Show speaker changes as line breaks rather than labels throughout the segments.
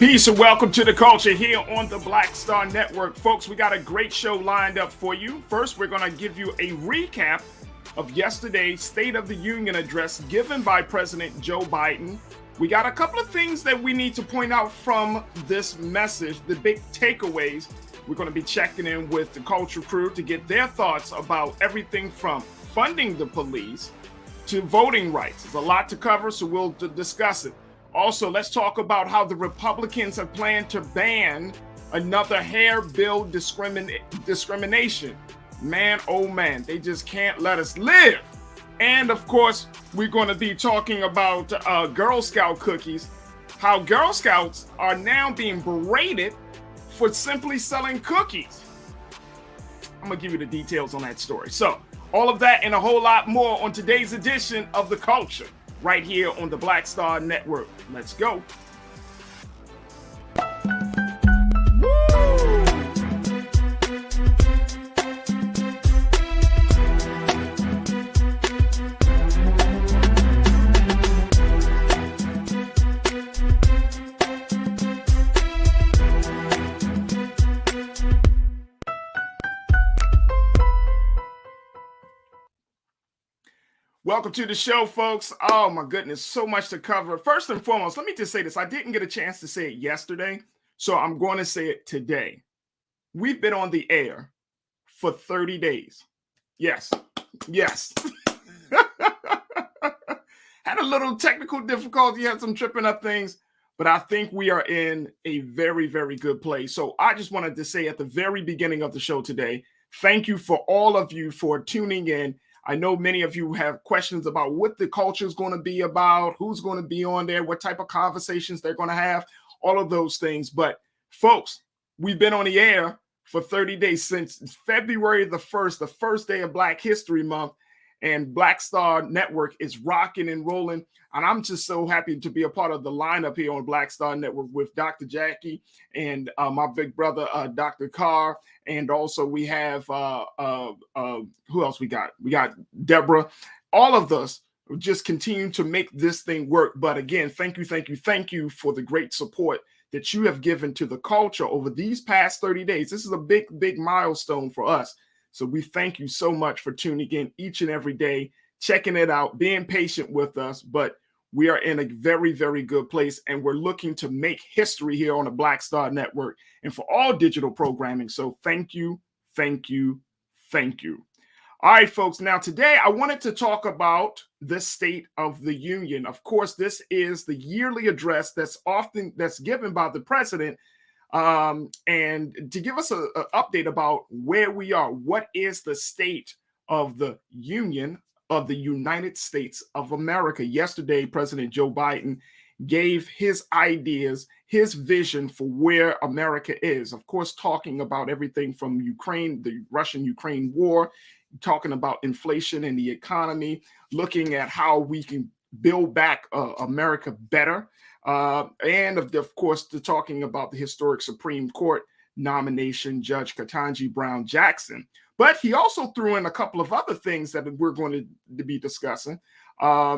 Peace and welcome to the culture here on the Black Star Network. Folks, we got a great show lined up for you. First, we're going to give you a recap of yesterday's State of the Union address given by President Joe Biden. We got a couple of things that we need to point out from this message, the big takeaways. We're going to be checking in with the culture crew to get their thoughts about everything from funding the police to voting rights. There's a lot to cover, so we'll discuss it. Also, let's talk about how the Republicans have planned to ban another hair bill discrimination. Man, oh man, they just can't let us live. And of course, we're going to be talking about Girl Scout cookies, how Girl Scouts are now being berated for simply selling cookies. I'm going to give you the details on that story. So, all of that and a whole lot more on today's edition of The Culture, right here on the Black Star Network. Let's go. Welcome to the show, folks. Oh my goodness, so much to cover. First and foremost, let me just say this. I didn't get a chance to say it yesterday, so I'm going to say it today. We've been on the air for 30 days. Yes. Had a little technical difficulty, had some tripping up things, but I think we are in a very, very good place. So I just wanted to say at the very beginning of the show today, thank you for all of you for tuning in. I know many of you have questions about what the culture is going to be about, who's going to be on there, what type of conversations they're going to have, all of those things. But folks, we've been on the air for 30 days since February the 1st, the first day of Black History Month, and Black Star Network is rocking and rolling. And I'm just so happy to be a part of the lineup here on Black Star Network with Dr. Jackie and my big brother, Dr. Carr. And also we have, who else we got? We got Deborah. All of us just continue to make this thing work. But again, thank you for the great support that you have given to the culture over these past 30 days. This is a big, big milestone for us. So we thank you so much for tuning in each and every day, checking it out, being patient with us. But we are in a very, very good place, and we're looking to make history here on the Black Star Network and for all digital programming. So thank you. All right, folks. Now, today I wanted to talk about the State of the Union. Of course, this is the yearly address that's given by the president. And to give us an update about where we are, what is the state of the Union of the United States of America? Yesterday, President Joe Biden gave his ideas, his vision for where America is. Of course, talking about everything from Ukraine, the Russian-Ukraine war, talking about inflation and the economy, looking at how we can build back America better. And of course, talking about the historic Supreme Court nomination, Judge Ketanji Brown Jackson. But he also threw in a couple of other things that we're going to be discussing.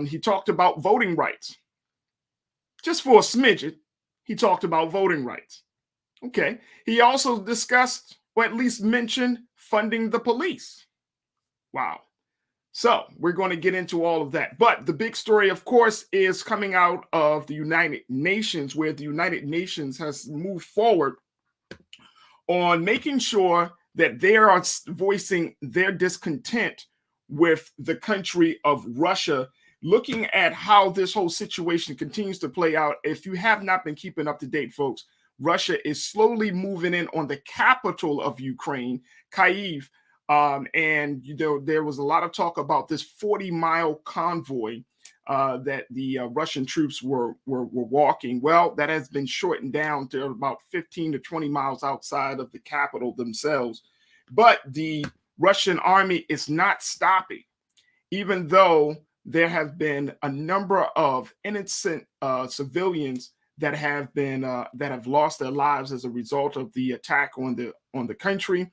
He talked about voting rights. Just for a smidget, he talked about voting rights. Okay. He also discussed, or at least mentioned, funding the police. Wow. So we're going to get into all of that. But the big story, of course, is coming out of the United Nations, where the United Nations has moved forward on making sure that they are voicing their discontent with the country of Russia, looking at how this whole situation continues to play out. If you have not been keeping up to date, folks, Russia is slowly moving in on the capital of Ukraine, Kyiv. And there was a lot of talk about this 40-mile convoy that the Russian troops were walking. Well, that has been shortened down to about 15 to 20 miles outside of the capital themselves. But the Russian army is not stopping, even though there have been a number of innocent civilians that have lost their lives as a result of the attack on the country.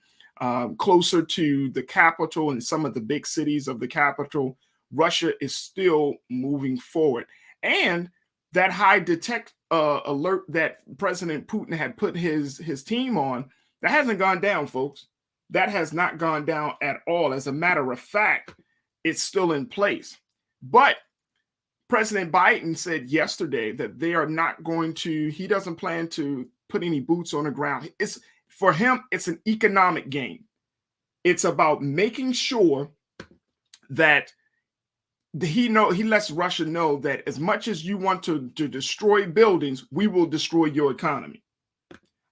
Closer to the capital and some of the big cities of the capital, Russia is still moving forward. And that high alert that President Putin had put his team on, that hasn't gone down, folks. That has not gone down at all. As a matter of fact, it's still in place. But President Biden said yesterday that they are not going to, he doesn't plan to put any boots on the ground. It's for him, it's an economic game. It's about making sure that he lets Russia know that as much as you want to destroy buildings, we will destroy your economy.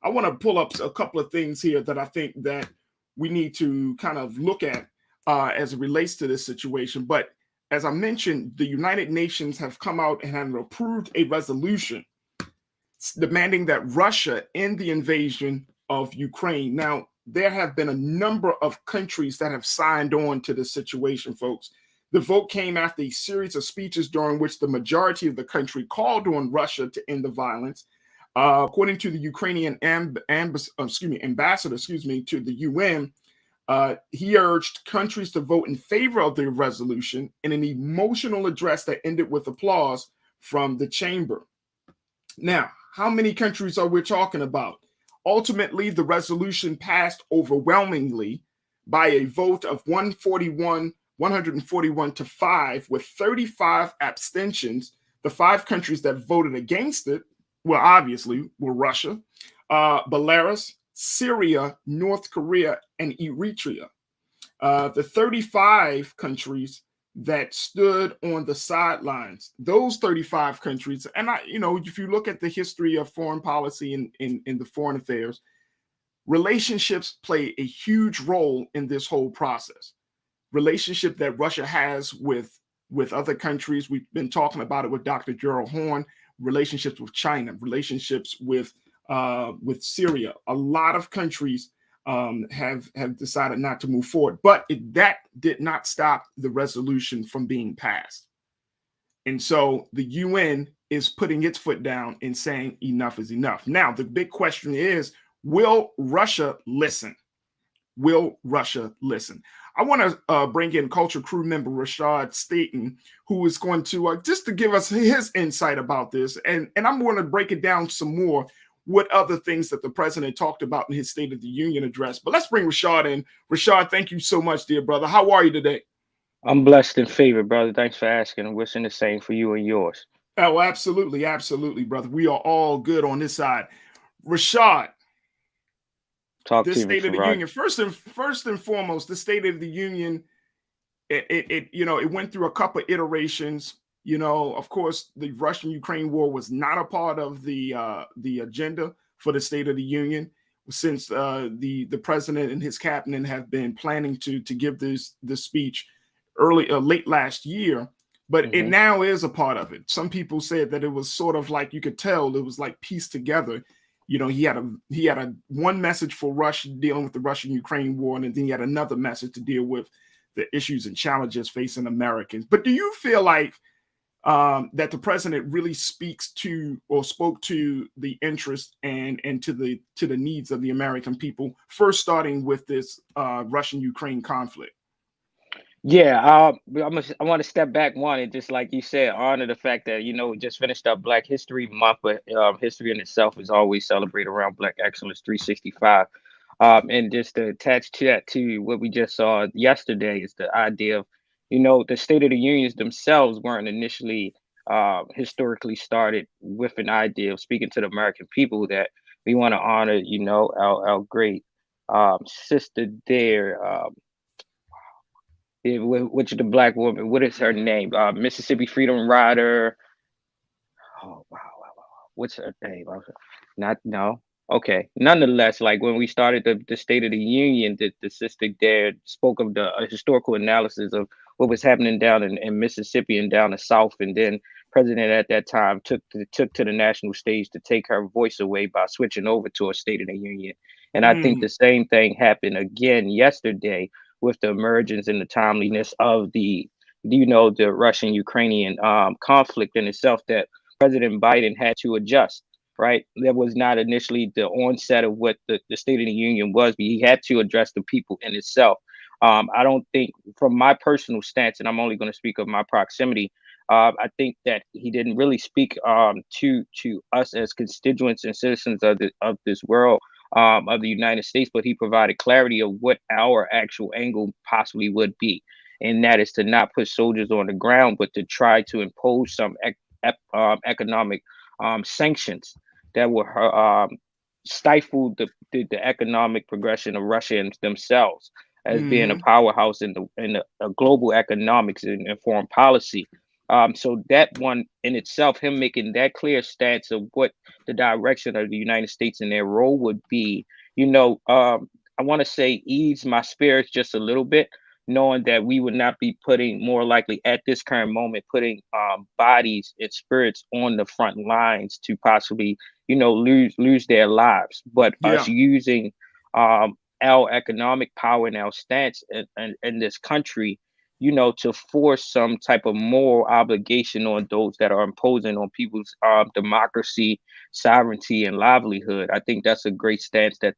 I want to pull up a couple of things here that I think that we need to kind of look at as it relates to this situation. But as I mentioned, the United Nations have come out and have approved a resolution demanding that Russia end the invasion of Ukraine. Now, there have been a number of countries that have signed on to this situation, folks. The vote came after a series of speeches during which the majority of the country called on Russia to end the violence. According to the Ukrainian ambassador, to the UN, he urged countries to vote in favor of the resolution in an emotional address that ended with applause from the chamber. Now, how many countries are we talking about? Ultimately, the resolution passed overwhelmingly by a vote of 141 to 5, with 35 abstentions. The 5 countries that voted against it, well, obviously, were Russia, Belarus, Syria, North Korea, and Eritrea. The 35 countries that stood on the sidelines, those 35 countries, and if you look at the history of foreign policy in the foreign affairs, relationships play a huge role in this whole process. Relationship that Russia has with other countries. We've been talking about it with Dr. Gerald Horn. Relationships with China, relationships with Syria. A lot of countries have decided not to move forward, but that did not stop the resolution from being passed. And so the UN is putting its foot down and saying enough is enough. Now, the big question is, will Russia listen? Will Russia listen? I want to bring in Culture Crew member Rashad Staten, who is going to just to give us his insight about this. And I'm going to break it down some more, what other things that the president talked about in his State of the Union address. But let's bring Rashad in. Rashad, thank you so much, dear brother. How are you today?
I'm blessed and favored, brother. Thanks for asking. I'm wishing the same for you and yours.
Oh, absolutely. Absolutely, brother. We are all good on this side. Rashad,
Talk
this
to me,
State of the
Farajii.
Union, first and foremost, the State of the Union, it went through a couple of iterations. Of course, the Russian-Ukraine war was not a part of the agenda for the State of the Union, since the president and his cabinet have been planning to give this speech late last year, but it now is a part of it. Some people said that it was sort of like, you could tell it was like pieced together. He had a one message for Russia dealing with the Russian-Ukraine war, and then he had another message to deal with the issues and challenges facing Americans. But do you feel like that the president really spoke to the interest and to the needs of the American people, first starting with this Russian-Ukraine conflict?
Yeah, I want to step back one and just like you said, honor the fact that we just finished up Black History Month, but history in itself is always celebrated around Black Excellence 365. And just to attach to that to what we just saw yesterday is the idea of, the State of the Unions themselves weren't initially historically started with an idea of speaking to the American people, that we want to honor, our great sister there. Which is the Black woman? What is her name? Mississippi Freedom Rider. Oh wow. What's her name? Not no. Okay. Nonetheless, like when we started the State of the Union, the sister there spoke of the historical analysis of what was happening down in Mississippi and down the South, and then President at that time took to the national stage to take her voice away by switching over to a State of the Union. And I think the same thing happened again yesterday with the emergence and the timeliness of the Russian Ukrainian conflict in itself, that President Biden had to adjust. Right, that was not initially the onset of what the State of the Union was, but he had to address the people in itself. I don't think, from my personal stance, and I'm only going to speak of my proximity, I think that he didn't really speak to us as constituents and citizens of this world, of the United States, but he provided clarity of what our actual angle possibly would be, and that is to not put soldiers on the ground, but to try to impose some economic sanctions that will stifle the economic progression of Russia themselves as being a
Hmm.
powerhouse in the global economics and foreign policy. So that one in itself, him making that clear stance of what the direction of the United States and their role would be, I want to say ease my spirits just a little bit, knowing that we would not be putting, more likely at this current moment, putting bodies and spirits on the front lines to possibly, lose their lives, but us
Yeah.
using our economic power and our stance in this country, to force some type of moral obligation on those that are imposing on people's democracy, sovereignty, and livelihood. I think that's a great stance that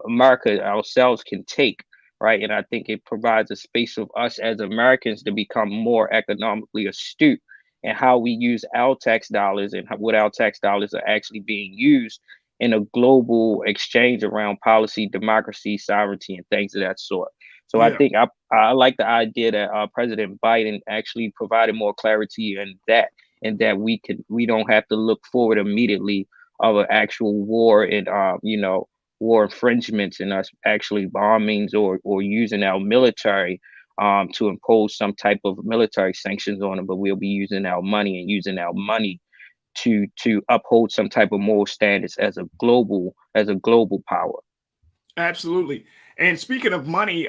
America ourselves can take, right? And I think it provides a space of us as Americans to become more economically astute and how we use our tax dollars and what our tax dollars are actually being used in a global exchange around policy, democracy, sovereignty, and things of that sort. So I
Yeah.
think I like the idea that President Biden actually provided more clarity in that, and that we don't have to look forward immediately of an actual war and war infringements and us actually bombings or using our military to impose some type of military sanctions on them, but we'll be using our money and using our money to uphold some type of moral standards as a global power.
Absolutely. And speaking of money,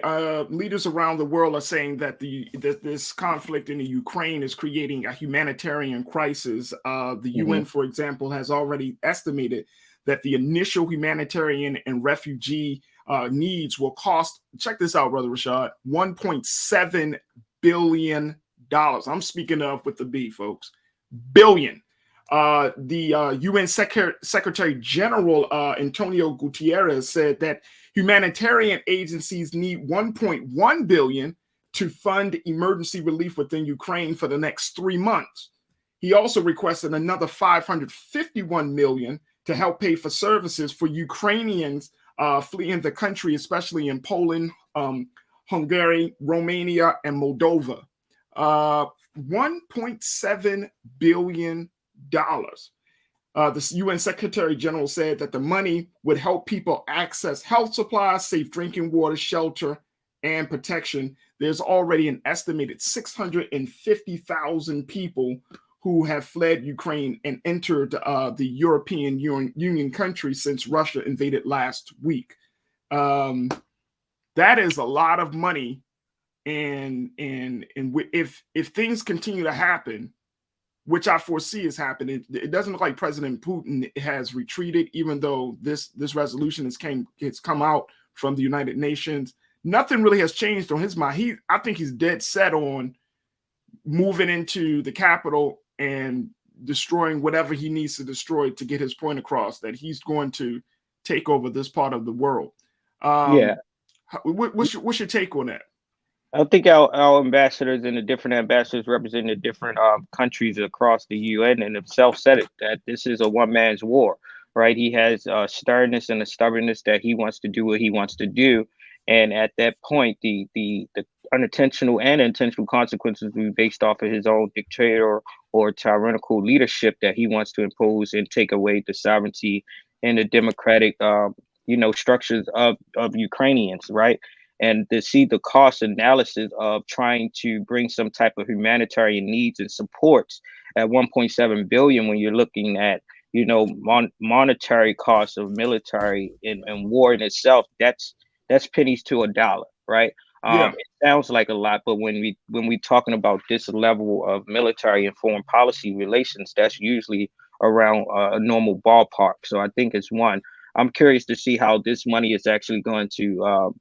leaders around the world are saying that this conflict in the Ukraine is creating a humanitarian crisis. The
Hmm.
UN, for example, has already estimated that the initial humanitarian and refugee needs will cost, check this out, Brother Rashad, $1.7 billion. I'm speaking of with the B, folks. Billion. The UN Secretary General Antonio Gutierrez said that humanitarian agencies need 1.1 billion to fund emergency relief within Ukraine for the next 3 months. He also requested another 551 million to help pay for services for Ukrainians fleeing the country, especially in Poland, Hungary, Romania, and Moldova. 1.7 billion dollars. The UN Secretary General said that the money would help people access health supplies, safe drinking water, shelter, and protection. There's already an estimated 650,000 people who have fled Ukraine and entered the European Union countries since Russia invaded last week. Um, that is a lot of money, and if things continue to happen, which I foresee is happening, it doesn't look like President Putin has retreated, even though this resolution has come out from the United Nations. Nothing really has changed on his mind. I think he's dead set on moving into the capital and destroying whatever he needs to destroy to get his point across that he's going to take over this part of the world.
Yeah.
What's your take on that?
I think our ambassadors and the different ambassadors representing the different countries across the UN and himself said it, that this is a one man's war, right? He has a sternness and a stubbornness that he wants to do what he wants to do, and at that point, the unintentional and intentional consequences will be based off of his own dictator or tyrannical leadership that he wants to impose and take away the sovereignty and the democratic, structures of Ukrainians, right? And to see the cost analysis of trying to bring some type of humanitarian needs and supports at 1.7 billion, when you're looking at monetary costs of military and war in itself, that's pennies to a dollar, right?
Yeah,
It sounds like a lot, but when we talking about this level of military and foreign policy relations, that's usually around a normal ballpark. So I think it's one. I'm curious to see how this money is actually going to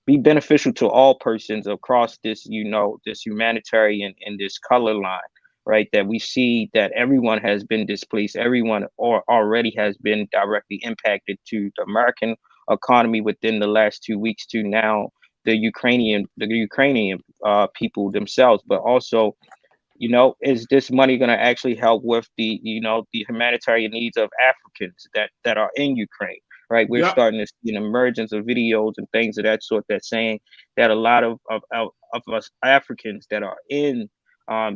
be beneficial to all persons across this humanitarian and this color line, right? That we see that everyone has been displaced, everyone already has been directly impacted, to the American economy within the last 2 weeks, to now the Ukrainian people themselves, but also Is this money going to actually help with the humanitarian needs of Africans that are in Ukraine? Right, we're
Yep,
starting to see an emergence of videos and things of that sort that's saying that a lot of us Africans that are in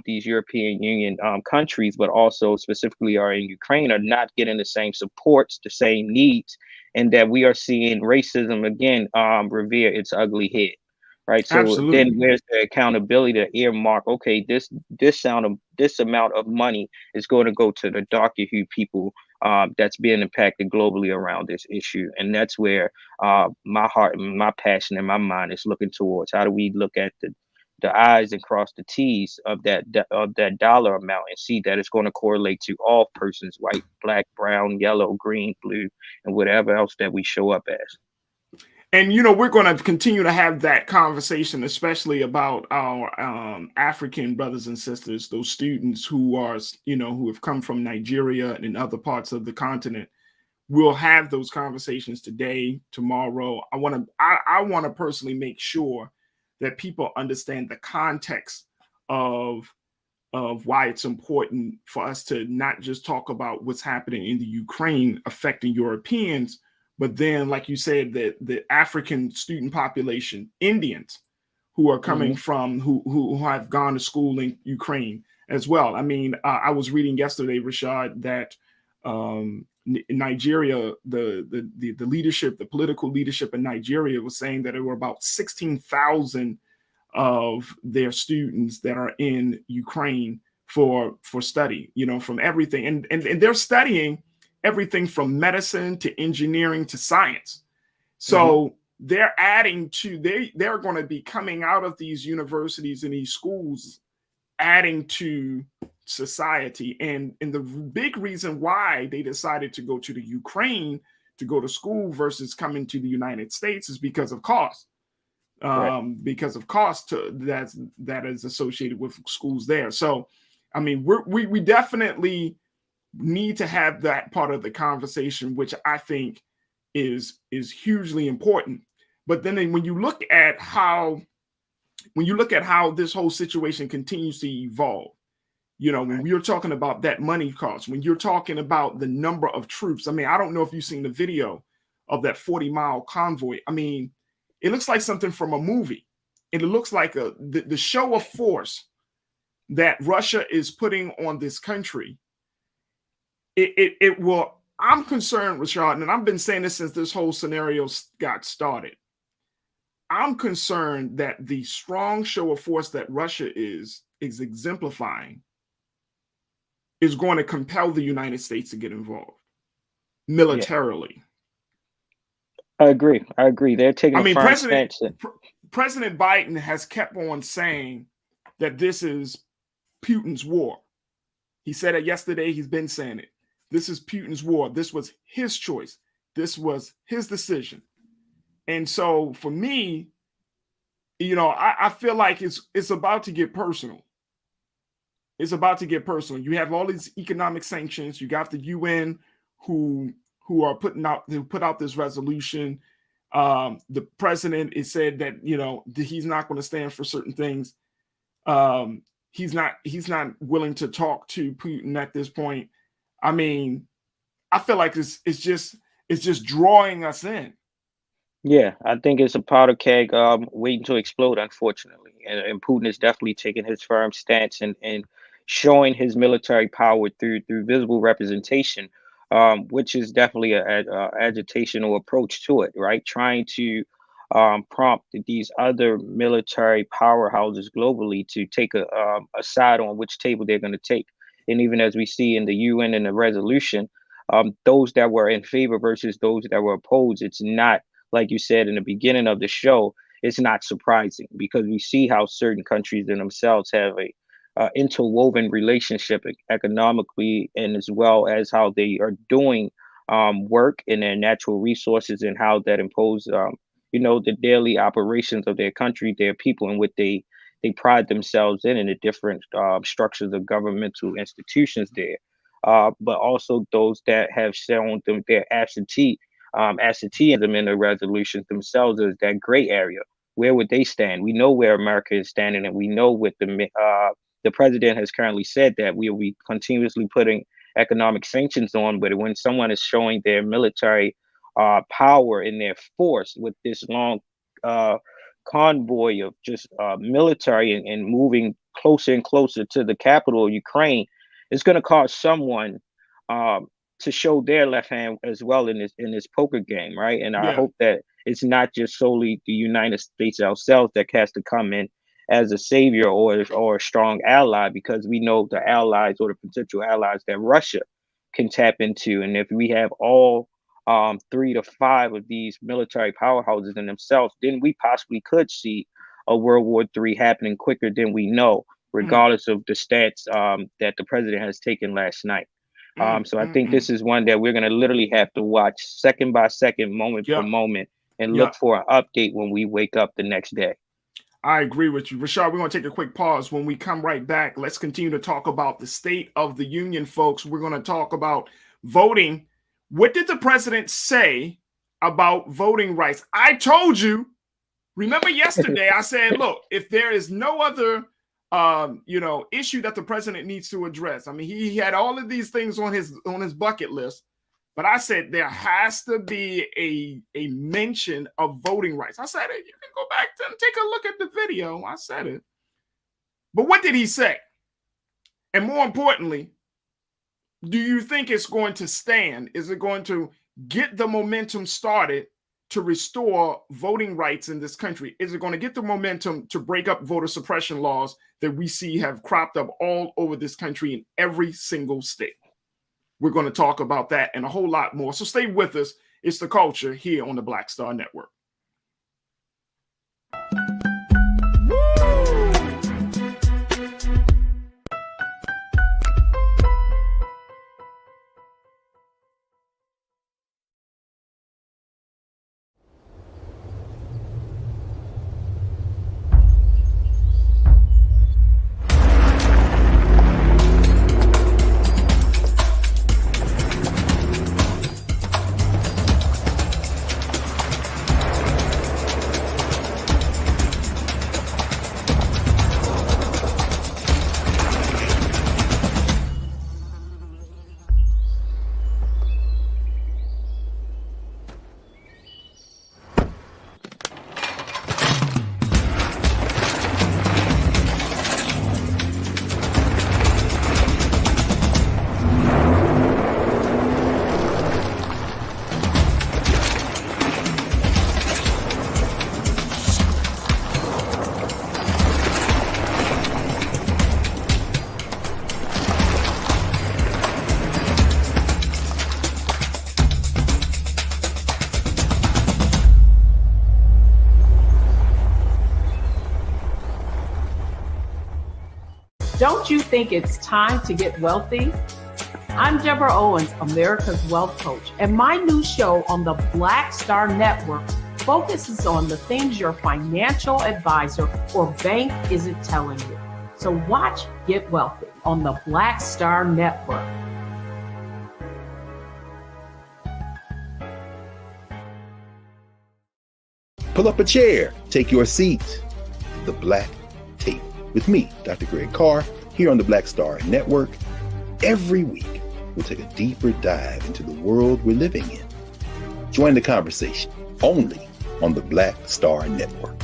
these European Union countries, but also specifically are in Ukraine, are not getting the same supports, the same needs, and that we are seeing racism again rear its ugly head. Right. So then
absolutely.
where's the accountability to earmark, okay, this amount of money is going to go to the darker hue people that's being impacted globally around this issue. And that's where my heart and my passion and my mind is looking towards. How do we look at the I's and cross the T's of that dollar amount and see that it's going to correlate to all persons, white, black, brown, yellow, green, blue, and whatever else that we show up as.
And we're going to continue to have that conversation, especially about our African brothers and sisters, those students who are, who have come from Nigeria and other parts of the continent. We'll have those conversations today, tomorrow. I want to personally make sure that people understand the context of why it's important for us to not just talk about what's happening in the Ukraine affecting Europeans, but then, like you said, the African student population, Indians who are coming
Hmm.
from who have gone to school in Ukraine as well. I mean, I was reading yesterday, Rashad, that Nigeria, the leadership, the political leadership in Nigeria was saying that there were about 16,000 of their students that are in Ukraine for study, from everything. And they're studying everything from medicine to engineering to science.
Hmm.
So they're adding to they're going to be coming out of these universities and these schools adding to society. And the big reason why they decided to go to the Ukraine to go to school versus coming to the United States is because of cost,
Right.
that is associated with schools there. So, I mean, we definitely need to have that part of the conversation, which I think is hugely important. But then when you look at how this whole situation continues to evolve, when
Right.
we are talking about that money cost, when you're talking about the number of troops, I mean, I don't know if you've seen the video of that 40-mile convoy. I mean, it looks like something from a movie. And it looks like the show of force that Russia is putting on this country. It will. I'm concerned, Rashad, and I've been saying this since this whole scenario got started. I'm concerned that the strong show of force that Russia is exemplifying is going to compel the United States to get involved
Yeah.
militarily.
I agree. I agree. They're taking
I
a
mean,
firm stance.
President Biden has kept on saying that this is Putin's war. He said it yesterday. He's been saying it. This is Putin's war. This was his choice. This was his decision. And so for me, I feel like it's about to get personal. It's about to get personal. You have all these economic sanctions. You got the UN who are put out this resolution. The president has said that he's not going to stand for certain things. He's not willing to talk to Putin at this point. I mean, I feel like it's just drawing us in.
Yeah, I think it's a powder keg waiting to explode, unfortunately. And Putin is definitely taking his firm stance and showing his military power through visible representation, which is definitely a agitational approach to it, right? Trying to prompt these other military powerhouses globally to take a side on which table they're going to take. And even as we see in the UN and the resolution, those that were in favor versus those that were opposed, it's not like you said in the beginning of the show, it's not surprising because we see how certain countries in themselves have a interwoven relationship economically, and as well as how they are doing work in their natural resources and how that impose, the daily operations of their country, their people, and what they pride themselves in the different structures of governmental institutions there. But also those that have shown them their absenteeism in the resolutions themselves is that gray area. Where would they stand? We know where America is standing, and we know what the president has currently said that we will be continuously putting economic sanctions on, but when someone is showing their military power and their force with this long convoy of just military and moving closer and closer to the capital of Ukraine, it's going to cause someone to show their left hand as well in this poker game, right? And I hope that it's not just solely the United States ourselves that has to come in as a savior or a strong ally, because we know the allies or the potential allies that Russia can tap into. And if we have all 3 to 5 of these military powerhouses in themselves, then we possibly could see a World War III happening quicker than we know, regardless of the stats that the president has taken last night. So I think this is one that we're going to literally have to watch second by second, moment for moment, and look for an update when we wake up the next day.
I agree with you. Rashad, we're going to take a quick pause. When we come right back, let's continue to talk about the State of the Union, folks. We're going to talk about voting. What did the president say about voting rights? I told you, remember yesterday, I said, look, if there is no other issue that the president needs to address. I mean, he had all of these things on his bucket list, but I said there has to be a mention of voting rights. I said it. You can go back and take a look at the video. I said it. But what did he say? And more importantly, do you think it's going to stand? Is it going to get the momentum started to restore voting rights in this country? Is it going to get the momentum to break up voter suppression laws that we see have cropped up all over this country in every single state? We're going to talk about that and a whole lot more. So stay with us. It's The Culture here on the Black Star Network.
Don't you think it's time to get wealthy? I'm Deborah Owens, America's Wealth Coach, and my new show on the Black Star Network focuses on the things your financial advisor or bank isn't telling you. So watch Get Wealthy on the Black Star Network.
Pull up a chair, take your seat. The Black Tape with me, Dr. Greg Carr, here on the Black Star Network. Every week, we'll take a deeper dive into the world we're living in. Join the conversation only on the Black Star Network.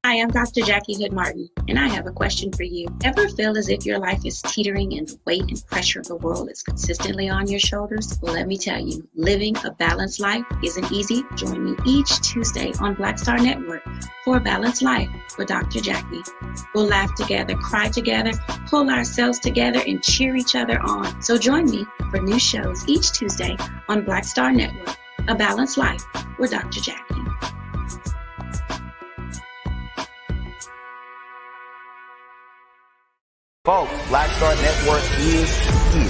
Hi, I'm Dr. Jackie Hood Martin, and I have a question for you. Ever feel as if your life is teetering and the weight and pressure of the world is consistently on your shoulders? Well, let me tell you, living a balanced life isn't easy. Join me each Tuesday on Black Star Network for A Balanced Life with Dr. Jackie. We'll laugh together, cry together, pull ourselves together, and cheer each other on. So join me for new shows each Tuesday on Black Star Network, A Balanced Life with Dr. Jackie.
Folks, Black Star Network is here.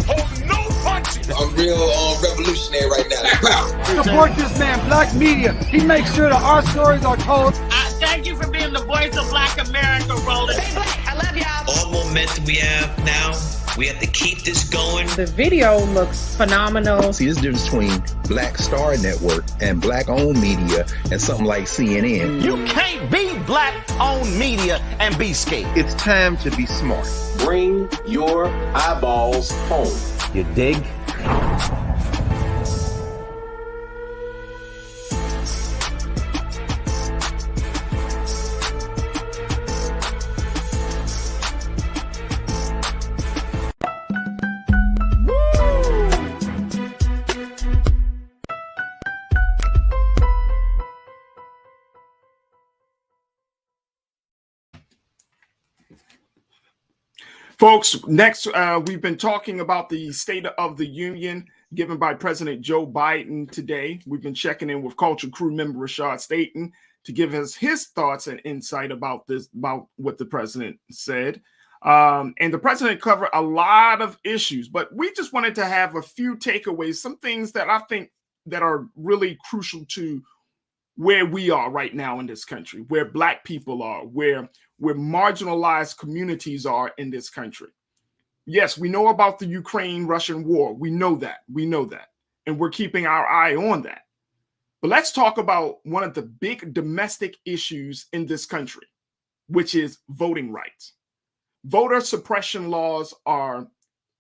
Hold no punches.
I'm real revolutionary right now.
Support this man, Black Media. He makes sure that our stories are told.
Thank you for being the voice of Black America, Roland.
Hey, Black, I love y'all.
All momentum we have now
We have to keep this going.
The video looks phenomenal.
See, there's a difference between Black Star Network and Black-owned media and something like CNN.
You can't be Black-owned media and be scared.
It's time to be smart.
Bring your eyeballs home.
You dig?
Folks, next, we've been talking about the State of the Union given by President Joe Biden today. We've been checking in with Culture Crew member Rashad Staten to give us his thoughts and insight about this, about what the president said. And the president covered a lot of issues, but we just wanted to have a few takeaways, some things that I think that are really crucial to where we are right now in this country, where Black people are, where marginalized communities are in this country. Yes, we know about the Ukraine-Russian war. We know that. And we're keeping our eye on that. But let's talk about one of the big domestic issues in this country, which is voting rights. Voter suppression laws are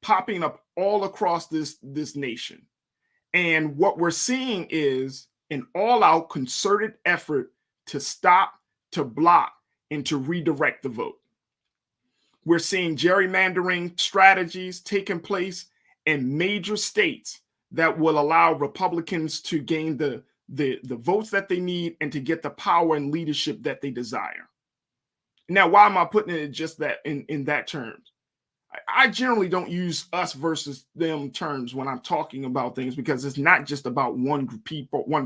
popping up all across this nation. And what we're seeing is an all-out concerted effort to stop, to block, and to redirect the vote. We're seeing gerrymandering strategies taking place in major states that will allow Republicans to gain the votes that they need and to get the power and leadership that they desire. Now, why am I putting it just that in that terms? I generally don't use us versus them terms when I'm talking about things, because it's not just about one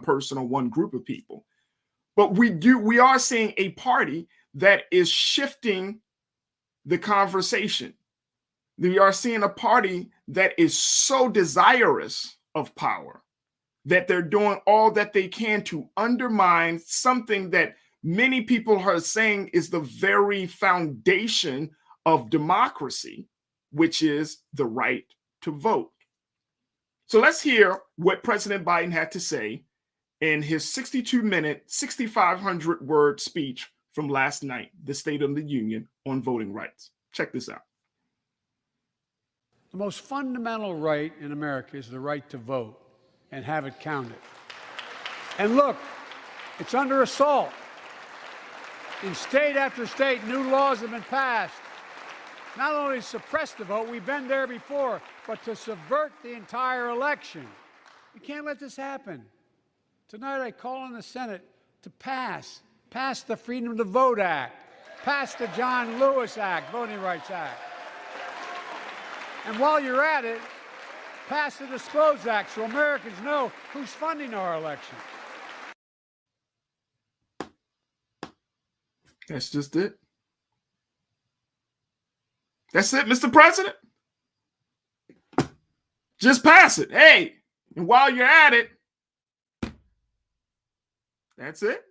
person or one group of people. But we are seeing a party that is shifting the conversation. We are seeing a party that is so desirous of power that they're doing all that they can to undermine something that many people are saying is the very foundation of democracy, which is the right to vote. So let's hear what President Biden had to say in his 62-minute, 6,500-word speech from last night, the State of the Union on voting rights. Check this out.
The most fundamental right in America is the right to vote and have it counted. And look, it's under assault. In state after state, new laws have been passed. Not only to suppress the vote, we've been there before, but to subvert the entire election. We can't let this happen. Tonight I call on the Senate to pass the Freedom to Vote Act, pass the John Lewis Act, Voting Rights Act. And while you're at it, pass the Disclose Act so Americans know who's funding our election.
That's just it. That's it, Mr. President. Just pass it. Hey, and while you're at it, that's it.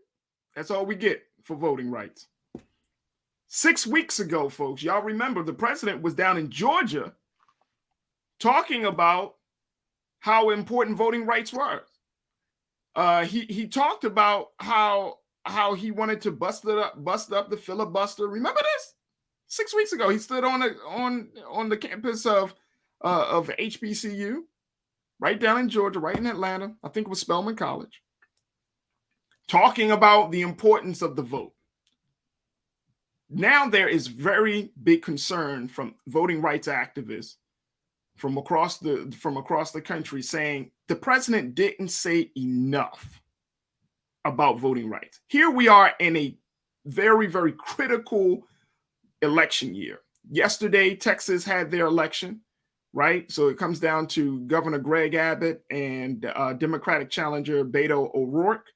That's all we get for voting rights. 6 weeks ago, folks, y'all remember the president was down in Georgia talking about how important voting rights were. He talked about how he wanted to bust up the filibuster. Remember this? 6 weeks ago, he stood on the campus of HBCU, right down in Georgia, right in Atlanta. I think it was Spelman College, talking about the importance of the vote. Now there is very big concern from voting rights activists from across the country saying the president didn't say enough about voting rights. Here we are in a very, very critical election year. Yesterday, Texas had their election, right? So it comes down to Governor Greg Abbott and Democratic challenger Beto O'Rourke.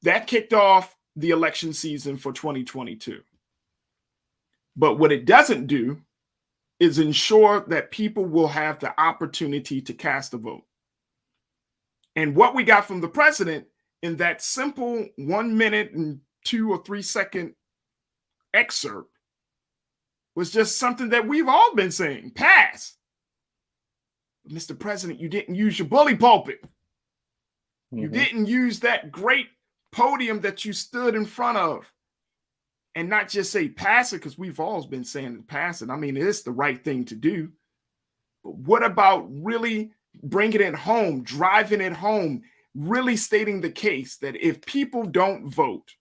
That kicked off the election season for 2022. But what it doesn't do is ensure that people will have the opportunity to cast a vote. And what we got from the president in that simple 1 minute and 2 or 3 second excerpt was just something that we've all been saying, pass. Mr. President, you didn't use your bully pulpit. You didn't use that great podium that you stood in front of and not just say pass it, because we've always been saying pass it. I mean, it's the right thing to do. But what about really bringing it home, driving it home, really stating the case that if people don't vote,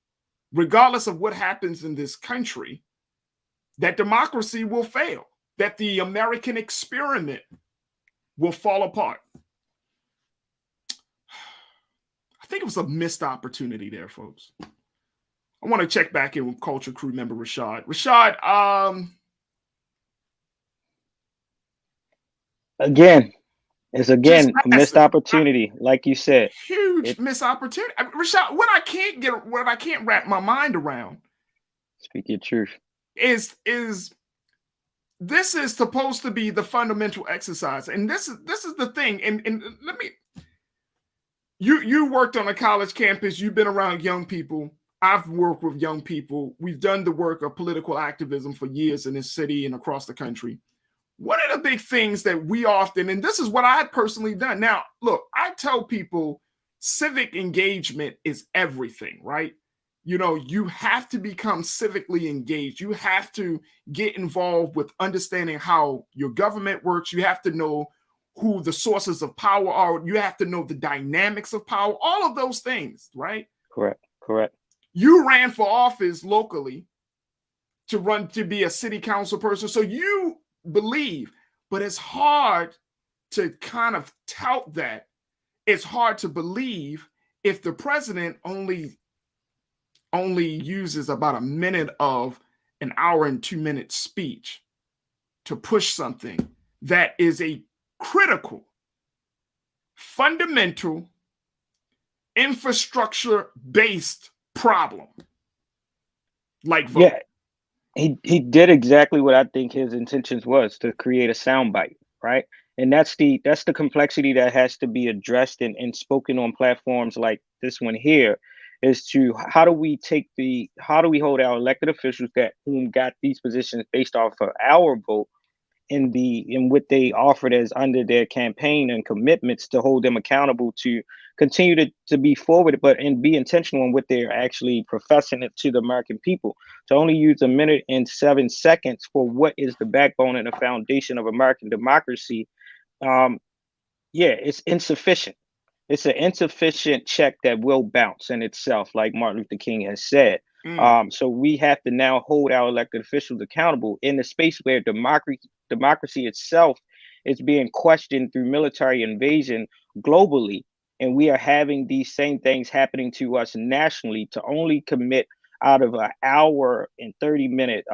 regardless of what happens in this country, that democracy will fail, that the American experiment will fall apart? I think it was a missed opportunity there, folks. I want to check back in with Culture Crew member Rashad. Rashad,
again, it's a missed opportunity, like you said.
Huge missed opportunity. Rashad, what I can't wrap my mind around.
Speak your truth.
Is this is supposed to be the fundamental exercise, and this is the thing. And let me. You worked on a college campus. You've been around young people. I've worked with young people. We've done the work of political activism for years in this city and across the country. One of the big things that we often, and this is what I had personally done. Now, look, I tell people civic engagement is everything, right? You know, you have to become civically engaged. You have to get involved with understanding how your government works. You have to know who the sources of power are. You have to know the dynamics of power, all of those things, right?
Correct.
You ran for office locally to be a city council person. So you believe, but it's hard to kind of tout that. It's hard to believe if the president only uses about a minute of an hour and 2 minute speech to push something that is a critical, fundamental, infrastructure-based problem. Like vote.
Yeah, he did exactly what I think his intentions was, to create a soundbite, right? And that's the complexity that has to be addressed and spoken on platforms like this one here, is to how do we hold our elected officials whom got these positions based off of our vote in what they offered as under their campaign and commitments, to hold them accountable to continue to be forward, but and be intentional in what they're actually professing it to the American people. To only use a minute and 7 seconds for what is the backbone and the foundation of American democracy, it's insufficient. It's an insufficient check that will bounce in itself, like Martin Luther King has said. So we have to now hold our elected officials accountable in the space where democracy itself is being questioned through military invasion globally. And we are having these same things happening to us nationally, to only commit out of an hour and 30-minute,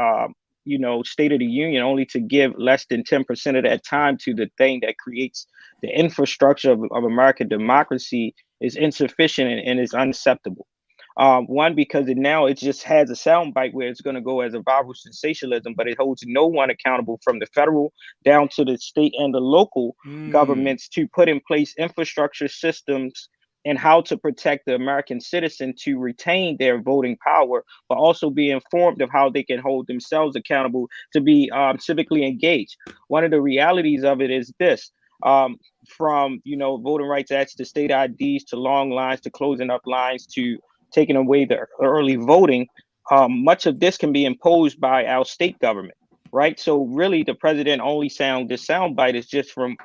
State of the Union, only to give less than 10% of that time to the thing that creates the infrastructure of American democracy is insufficient and is unacceptable. One, because it just has a soundbite where it's going to go as a viral sensationalism, but it holds no one accountable from the federal down to the state and the local governments to put in place infrastructure systems and how to protect the American citizen to retain their voting power, but also be informed of how they can hold themselves accountable to be civically engaged. One of the realities of it is this. From voting rights acts to state IDs to long lines to closing up lines to taking away the early voting, much of this can be imposed by our state government, right? So really, the president only this soundbite is just from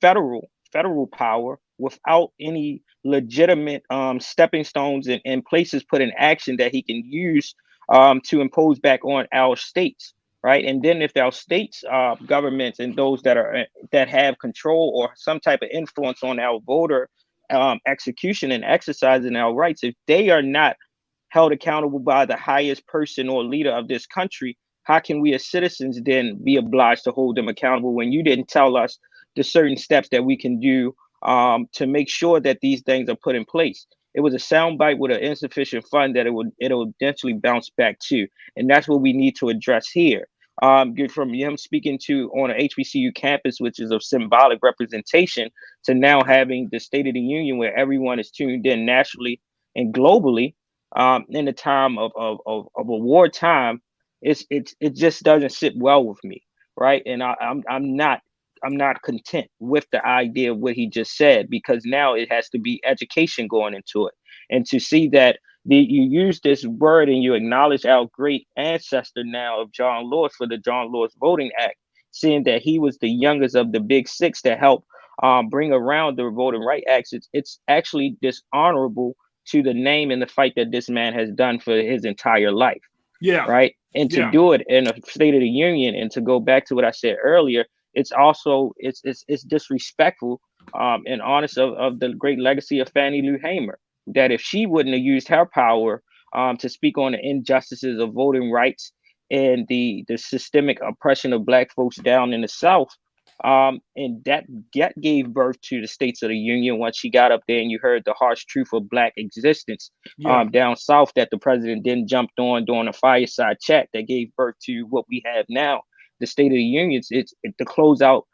federal power without any legitimate stepping stones and places put in action that he can use to impose back on our states, right? And then if our states governments and those that have control or some type of influence on our voter execution and exercising our rights, if they are not held accountable by the highest person or leader of this country, how can we as citizens then be obliged to hold them accountable when you didn't tell us the certain steps that we can do to make sure that these things are put in place? It was a soundbite with an insufficient fund that it'll eventually bounce back to, and that's what we need to address here. From him speaking on an HBCU campus, which is of symbolic representation, to now having the State of the Union where everyone is tuned in nationally and globally in the time of a wartime, it just doesn't sit well with me, right? And I'm not content with the idea of what he just said, because now it has to be education going into it, and to see that you use this word and you acknowledge our great ancestor now of John Lewis for the John Lewis Voting Act, seeing that he was the youngest of the big six that helped bring around the Voting Rights Act. It's actually dishonorable to the name and the fight that this man has done for his entire life.
Yeah.
Right. And to do it in a State of the Union, and to go back to what I said earlier, it's also it's disrespectful and honest of the great legacy of Fannie Lou Hamer, that if she wouldn't have used her power to speak on the injustices of voting rights and the systemic oppression of Black folks down in the South, and that gave birth to the States of the Union. Once she got up there and you heard the harsh truth of Black existence down South, that the president didn't jump on during a fireside chat, that gave birth to what we have now, the State of the Union. It's to close out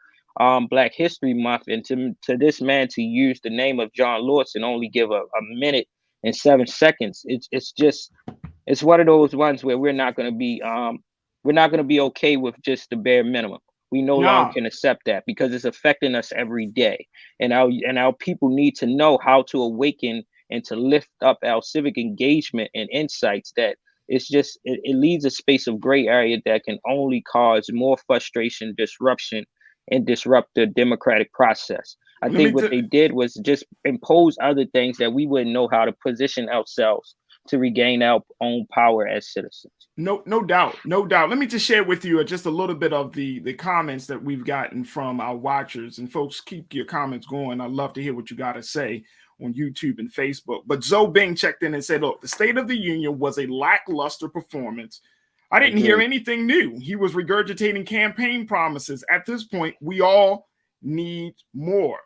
Black History Month, and to this man to use the name of John Lewis and only give a minute and 7 seconds. It's one of those ones where we're not going to be okay with just the bare minimum. We no longer can accept that, because it's affecting us every day. And our people need to know how to awaken and to lift up our civic engagement and insights, that it leaves a space of gray area that can only cause more frustration, disruption, and disrupt the democratic process. I think what they did was just impose other things that we wouldn't know how to position ourselves to regain our own power as citizens.
No doubt. Let me just share with you just a little bit of the comments that we've gotten from our watchers. And folks, keep your comments going. I'd love to hear what you got to say on YouTube and Facebook. But Zoe Bing checked in and said, look, the State of the Union was a lackluster performance. I didn't hear anything new. He was regurgitating campaign promises. At this point, we all need more.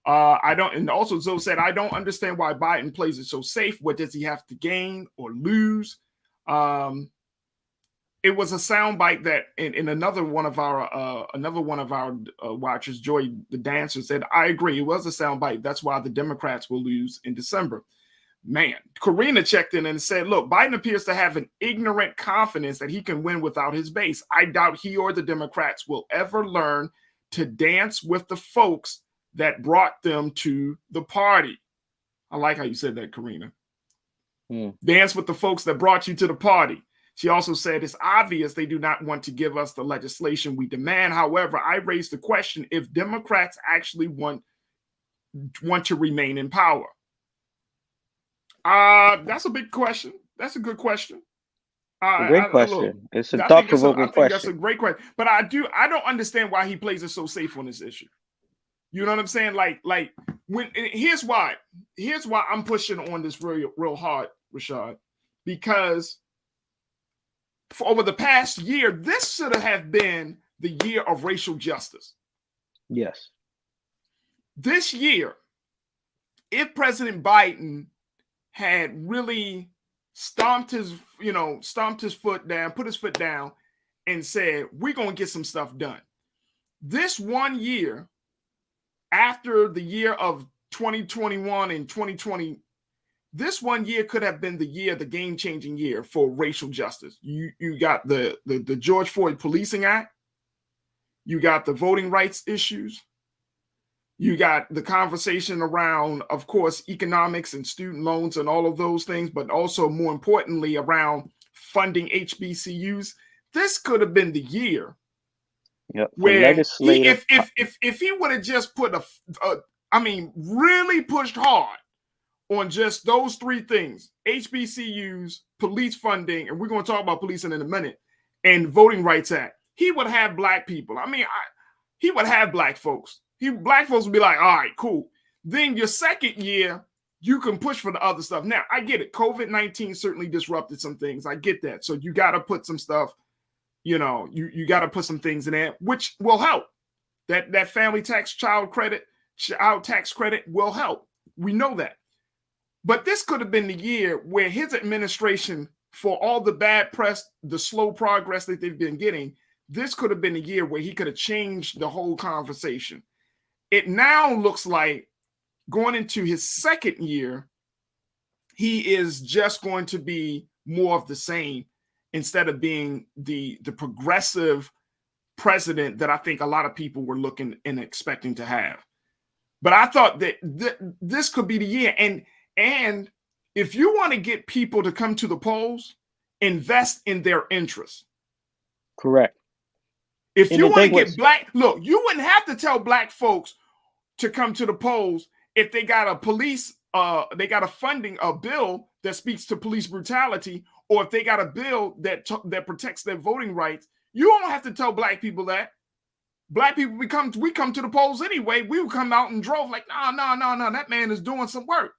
And also Zoe said, I don't understand why Biden plays it so safe. What does he have to gain or lose? It was a soundbite that in another one of our watchers, Joy the Dancer, said, I agree. It was a soundbite. That's why the Democrats will lose in December. Man, Karina checked in and said, look, Biden appears to have an ignorant confidence that he can win without his base. I doubt he or the Democrats will ever learn to dance with the folks that brought them to the party. I like how you said that, Karina. Dance with the folks that brought you to the party. She also said, it's obvious they do not want to give us the legislation we demand. However, I raised the question if Democrats actually want to remain in power. That's a big question. That's a good question.
Great question. It's a thought-provoking question.
That's a great question. But I don't understand why he plays it so safe on this issue. You know what I'm saying? Like here's why I'm pushing on this real hard, Rashad, because for over the past year, this should have been the year of racial justice.
Yes.
This year, if President Biden had really stomped his foot down, put his foot down, and said, we're going to get some stuff done. This 1 year, after the year of 2021 and 2020, this 1 year could have been the game-changing year for racial justice. You got the George Floyd Policing Act. You got the voting rights issues. You got the conversation around, of course, economics and student loans and all of those things, but also more importantly around funding HBCUs. This could have been the year where if he would have just put really pushed hard on just those three things, HBCUs, police funding, and we're going to talk about policing in a minute, and Voting Rights Act, he would have black people. He would have black folks. Black folks would be like, all right, cool. Then your second year, you can push for the other stuff. Now, I get it. COVID-19 certainly disrupted some things. I get that. So you got to put some stuff, you got to put some things in there, which will help. That family tax, child tax credit will help. We know that. But this could have been the year where his administration, for all the bad press, the slow progress that they've been getting, this could have been a year where he could have changed the whole conversation. It now looks like going into his second year, he is just going to be more of the same. instead of being the progressive president that I think a lot of people were looking and expecting to have. But I thought that this could be the year. And if you want to get people to come to the polls, invest in their interests.
Correct.
If you want to get look, you wouldn't have to tell black folks to come to the polls if they got a they got a funding bill that speaks to police brutality, or if they got a bill that protects their voting rights. You don't have to tell black people that. Black people, we come to the polls anyway. We would come out and drove like, no, that man is doing some work.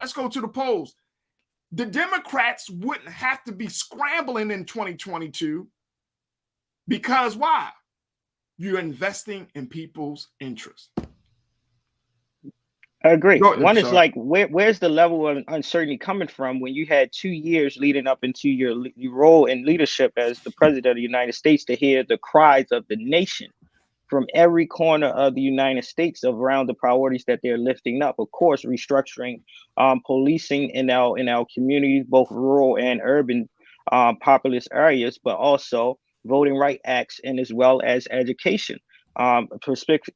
Let's go to the polls. The Democrats wouldn't have to be scrambling in 2022 because why? You're investing in people's interests.
I agree. One is like, where's the level of uncertainty coming from when you had 2 years leading up into your role in leadership as the president of the United States to hear the cries of the nation from every corner of the United States around the priorities that they're lifting up? Of course, restructuring policing in our communities, both rural and urban populous areas, but also voting rights acts and as well as education.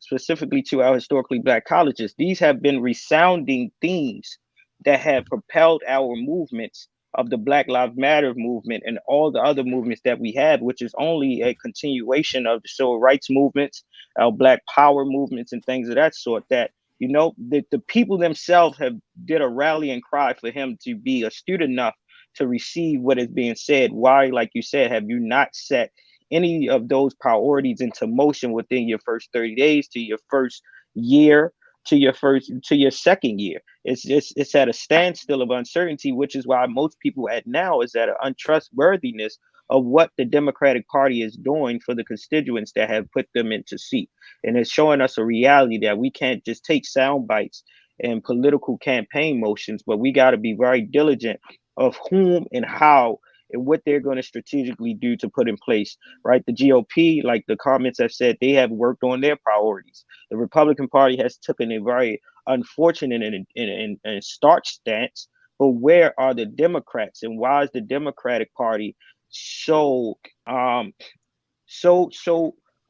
Specifically to our historically black colleges. These have been resounding themes that have propelled our movements of the Black Lives Matter movement and all the other movements that we have, which is only a continuation of the civil rights movements, our Black Power movements and things of that sort, that, you know, the people themselves have did a rallying cry for him to be astute enough to receive what is being said. Why, like you said, have you not set any of those priorities into motion within your first 30 days to your first year to your second year? It's at a standstill of uncertainty, which is why most people at now is at an untrustworthiness of what the Democratic Party is doing for the constituents that have put them into seat. And it's showing us a reality that we can't just take sound bites and political campaign motions, but we got to be very diligent of whom and how and what they're going to strategically do to put in place, right? The GOP, like the comments have said, they have worked on their priorities. The Republican Party has taken a very unfortunate and stark stance, but where are the Democrats, and why is the Democratic Party so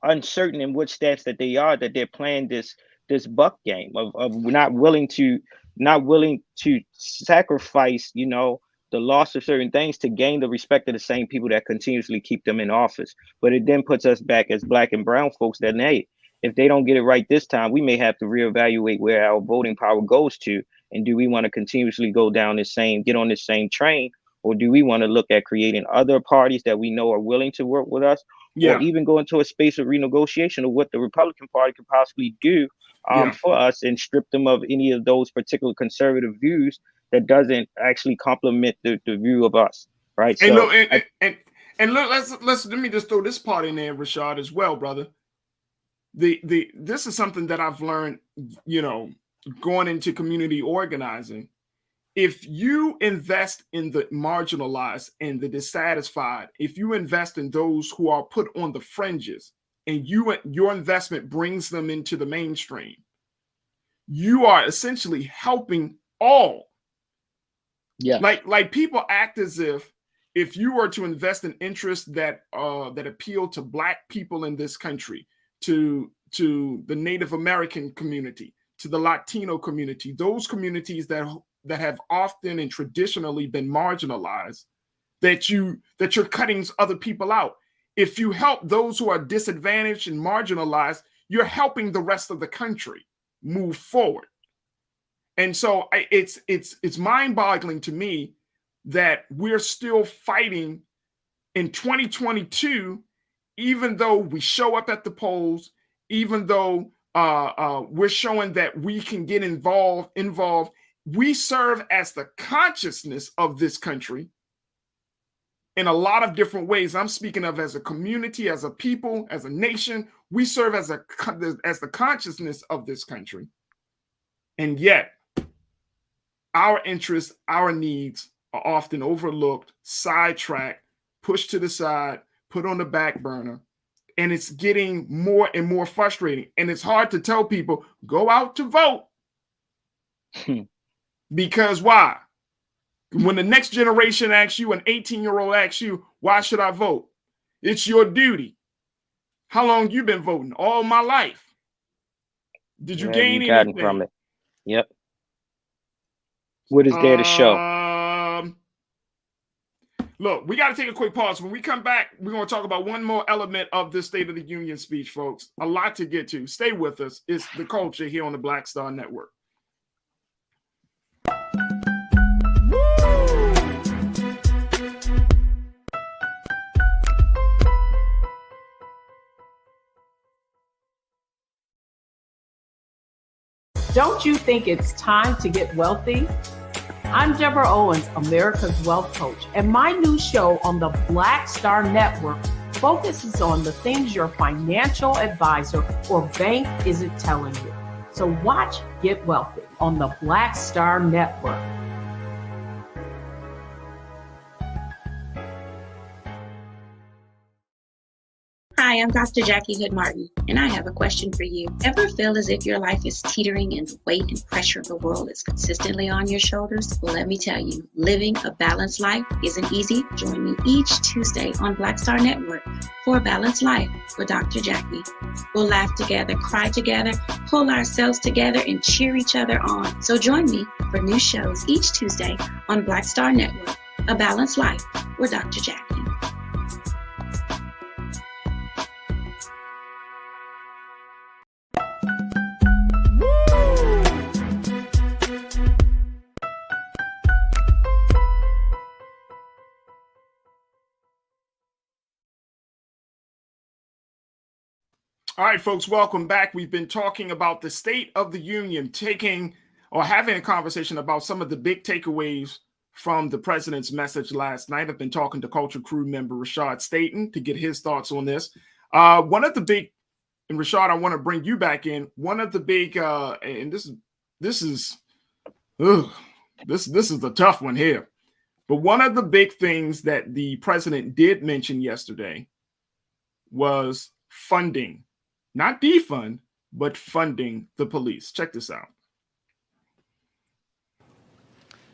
uncertain in which stance that they are, that they're playing this buck game of not willing to sacrifice, you know, the loss of certain things to gain the respect of the same people that continuously keep them in office. But it then puts us back as black and brown folks that, hey, if they don't get it right this time, we may have to reevaluate where our voting power goes to. And do we want to continuously get on this same train? Or do we want to look at creating other parties that we know are willing to work with us? Or even go into a space of renegotiation of what the Republican Party could possibly do for us and strip them of any of those particular conservative views that doesn't actually complement the view of us, right?
And
so
look, and look, let me just throw this part in there, Rashad, as well, brother. This is something that I've learned, you know, going into community organizing. If you invest in the marginalized and the dissatisfied, if you invest in those who are put on the fringes, and your investment brings them into the mainstream, you are essentially helping all.
Yeah,
like people act as if you were to invest in interests that appeal to black people in this country, to the Native American community, to the Latino community, those communities that have often and traditionally been marginalized, that you're cutting other people out. If you help those who are disadvantaged and marginalized, you're helping the rest of the country move forward. And so it's mind-boggling to me that we're still fighting in 2022, even though we show up at the polls, even though we're showing that we can get involved. We serve as the consciousness of this country in a lot of different ways. I'm speaking of as a community, as a people, as a nation. We serve as the consciousness of this country. And yet, our interests, our needs are often overlooked, sidetracked, pushed to the side, put on the back burner. And it's getting more and more frustrating. And it's hard to tell people, go out to vote. Because why? When the next generation asks you, an 18-year-old asks you, why should I vote? It's your duty. How long you been voting? All my life. Did you gain anything
from it? Yep. What is there to show?
Look, we got to take a quick pause. When we come back, we're going to talk about one more element of this State of the Union speech, folks. A lot to get to. Stay with us. It's The Culture here on the Black Star Network.
Don't you think it's time to get wealthy? I'm Deborah Owens, America's Wealth Coach, and my new show on the Black Star Network focuses on the things your financial advisor or bank isn't telling you. So watch Get Wealthy on the Black Star Network.
Hi, I'm Dr. Jackie Hood Martin, and I have a question for you. Ever feel as if your life is teetering and the weight and pressure of the world is consistently on your shoulders? Well, let me tell you, living a balanced life isn't easy. Join me each Tuesday on Black Star Network for a Balanced Life with Dr. Jackie. We'll laugh together, cry together, pull ourselves together, and cheer each other on. So join me for new shows each Tuesday on Black Star Network, A Balanced Life with Dr. Jackie.
All right, folks, welcome back. We've been talking about the State of the Union, having a conversation about some of the big takeaways from the president's message last night. I've been talking to Culture Crew member Rashad Staten to get his thoughts on this. One of the big, and Rashad, I want to bring you back in. One of the big, and this is a tough one here. But one of the big things that the president did mention yesterday was funding. Not defund, but funding the police. Check this out.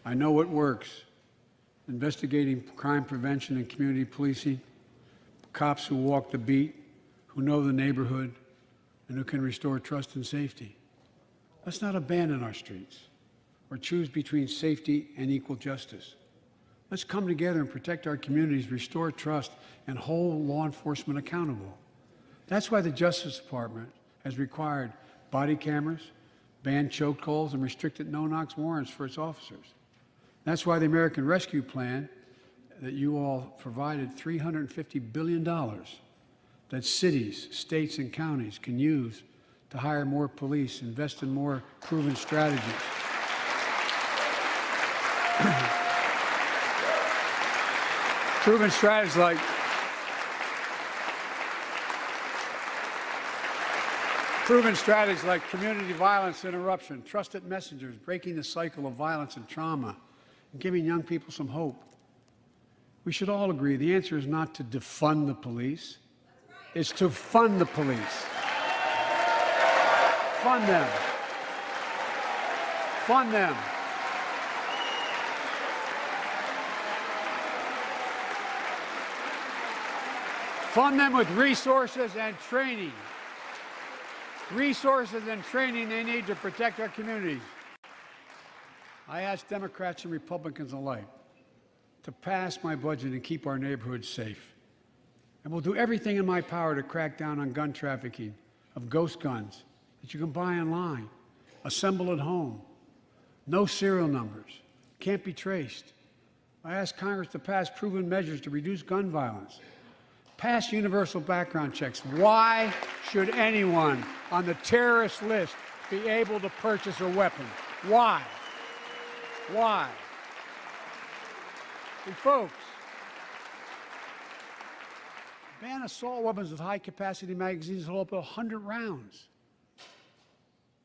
I know what works. Investigating crime prevention and community policing, cops who walk the beat, who know the neighborhood, and who can restore trust and safety. Let's not abandon our streets or choose between safety and equal justice. Let's come together and protect our communities, restore trust, and hold law enforcement accountable. That's why the Justice Department has required body cameras, banned chokeholds, and restricted no-knock warrants for its officers. That's why the American Rescue Plan that you all provided $350 billion that cities, states, and counties can use to hire more police, invest in more proven strategies. Proven strategies like community violence interruption, trusted messengers, breaking the cycle of violence and trauma, and giving young people some hope. We should all agree the answer is not to defund the police, it's to fund the police. Fund them. Fund them. Fund them with resources and training. Resources and training they need to protect our communities. I ask Democrats and Republicans alike to pass my budget and keep our neighborhoods safe. And we'll do everything in my power to crack down on gun trafficking, of ghost guns that you can buy online, assemble at home, no serial numbers, can't be traced. I ask Congress to pass proven measures to reduce gun violence. Pass universal background checks. Why should anyone on the terrorist list be able to purchase a weapon? Why? Why? And folks, ban assault weapons with high-capacity magazines that hold up to 100 rounds.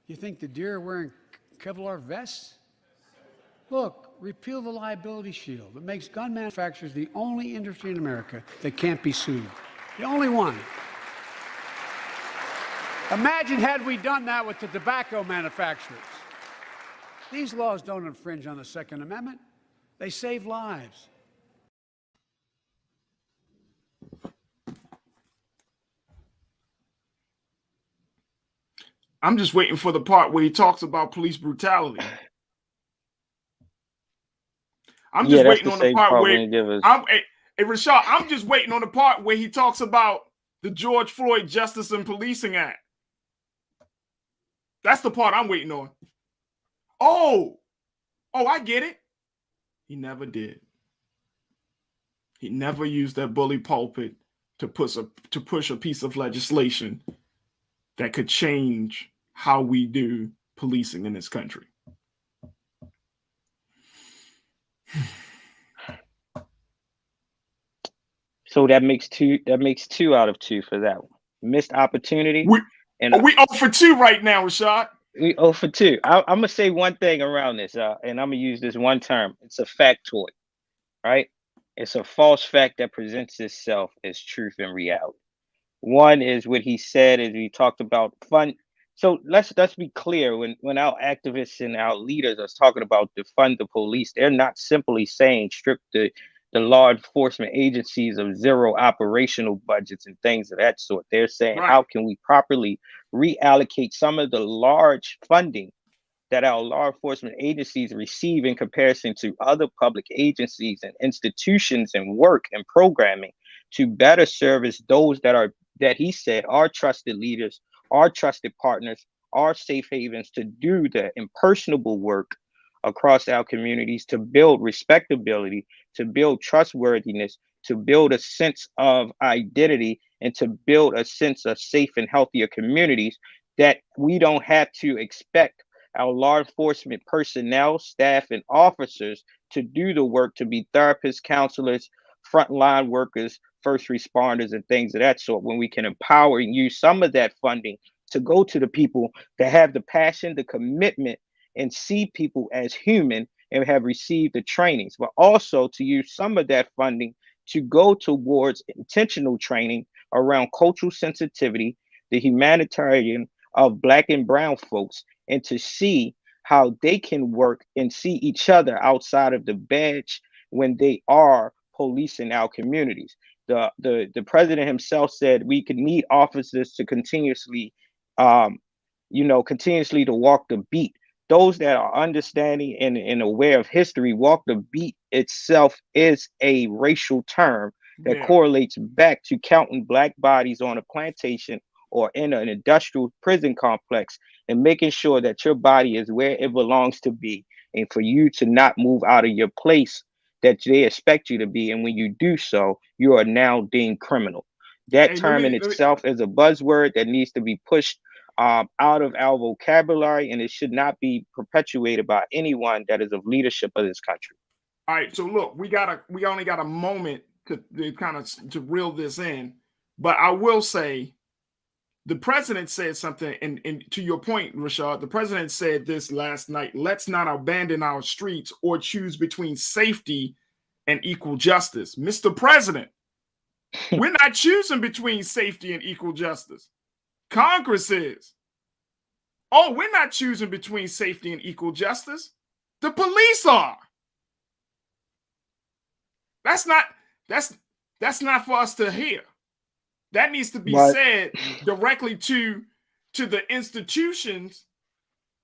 You think the deer are wearing Kevlar vests? Look, repeal the liability shield that makes gun manufacturers the only industry in America that can't be sued. The only one. Imagine had we done that with the tobacco manufacturers. These laws don't infringe on the Second Amendment. They save lives.
I'm just waiting for the part where he talks about police brutality. I'm just waiting on the part where hey, Rashad, I'm just waiting on the part where he talks about the George Floyd Justice and Policing Act. That's the part I'm waiting on. Oh, I get it. He never did. He never used that bully pulpit to push a piece of legislation that could change how we do policing in this country.
So that makes two out of two for that one. Missed opportunity.
We 0 for 2 right now, Rashad.
We 0 for 2. I'm gonna say one thing around this, and I'm gonna use this one term. It's a factoid, right? It's a false fact that presents itself as truth and reality. One is what he said as we talked about fund. So let's be clear. When our activists and our leaders are talking about defund the police, they're not simply saying strip the law enforcement agencies of zero operational budgets and things of that sort. They're saying, how can we properly reallocate some of the large funding that our law enforcement agencies receive in comparison to other public agencies and institutions and work and programming to better service those that he said are trusted leaders, are trusted partners, are safe havens to do the impersonable work across our communities to build respectability, to build trustworthiness, to build a sense of identity, and to build a sense of safe and healthier communities, that we don't have to expect our law enforcement personnel, staff, and officers to do the work, to be therapists, counselors, frontline workers, first responders, and things of that sort, when we can empower and use some of that funding to go to the people that have the passion, the commitment, and see people as human and have received the trainings, but also to use some of that funding to go towards intentional training around cultural sensitivity, the humanitarian of Black and brown folks, and to see how they can work and see each other outside of the badge when they are policing our communities. The president himself said we could need officers to continuously to walk the beat. Those that are understanding and aware of history, walk the beat itself is a racial term that correlates back to counting Black bodies on a plantation or in an industrial prison complex and making sure that your body is where it belongs to be, and for you to not move out of your place that they expect you to be. And when you do so, you are now deemed criminal. That term in itself is a buzzword that needs to be pushed out of our vocabulary, and it should not be perpetuated by anyone that is of leadership of this country.
All right, so look, we only got a moment to kind of to reel this in, but I will say the president said something, and to your point, Rashad, the president said this last night: let's not abandon our streets or choose between safety and equal justice. Mr. President, we're not choosing between safety and equal justice. Congress is. Oh, we're not choosing between safety and equal justice. The police are. That's not for us to hear. That needs to be said directly to the institutions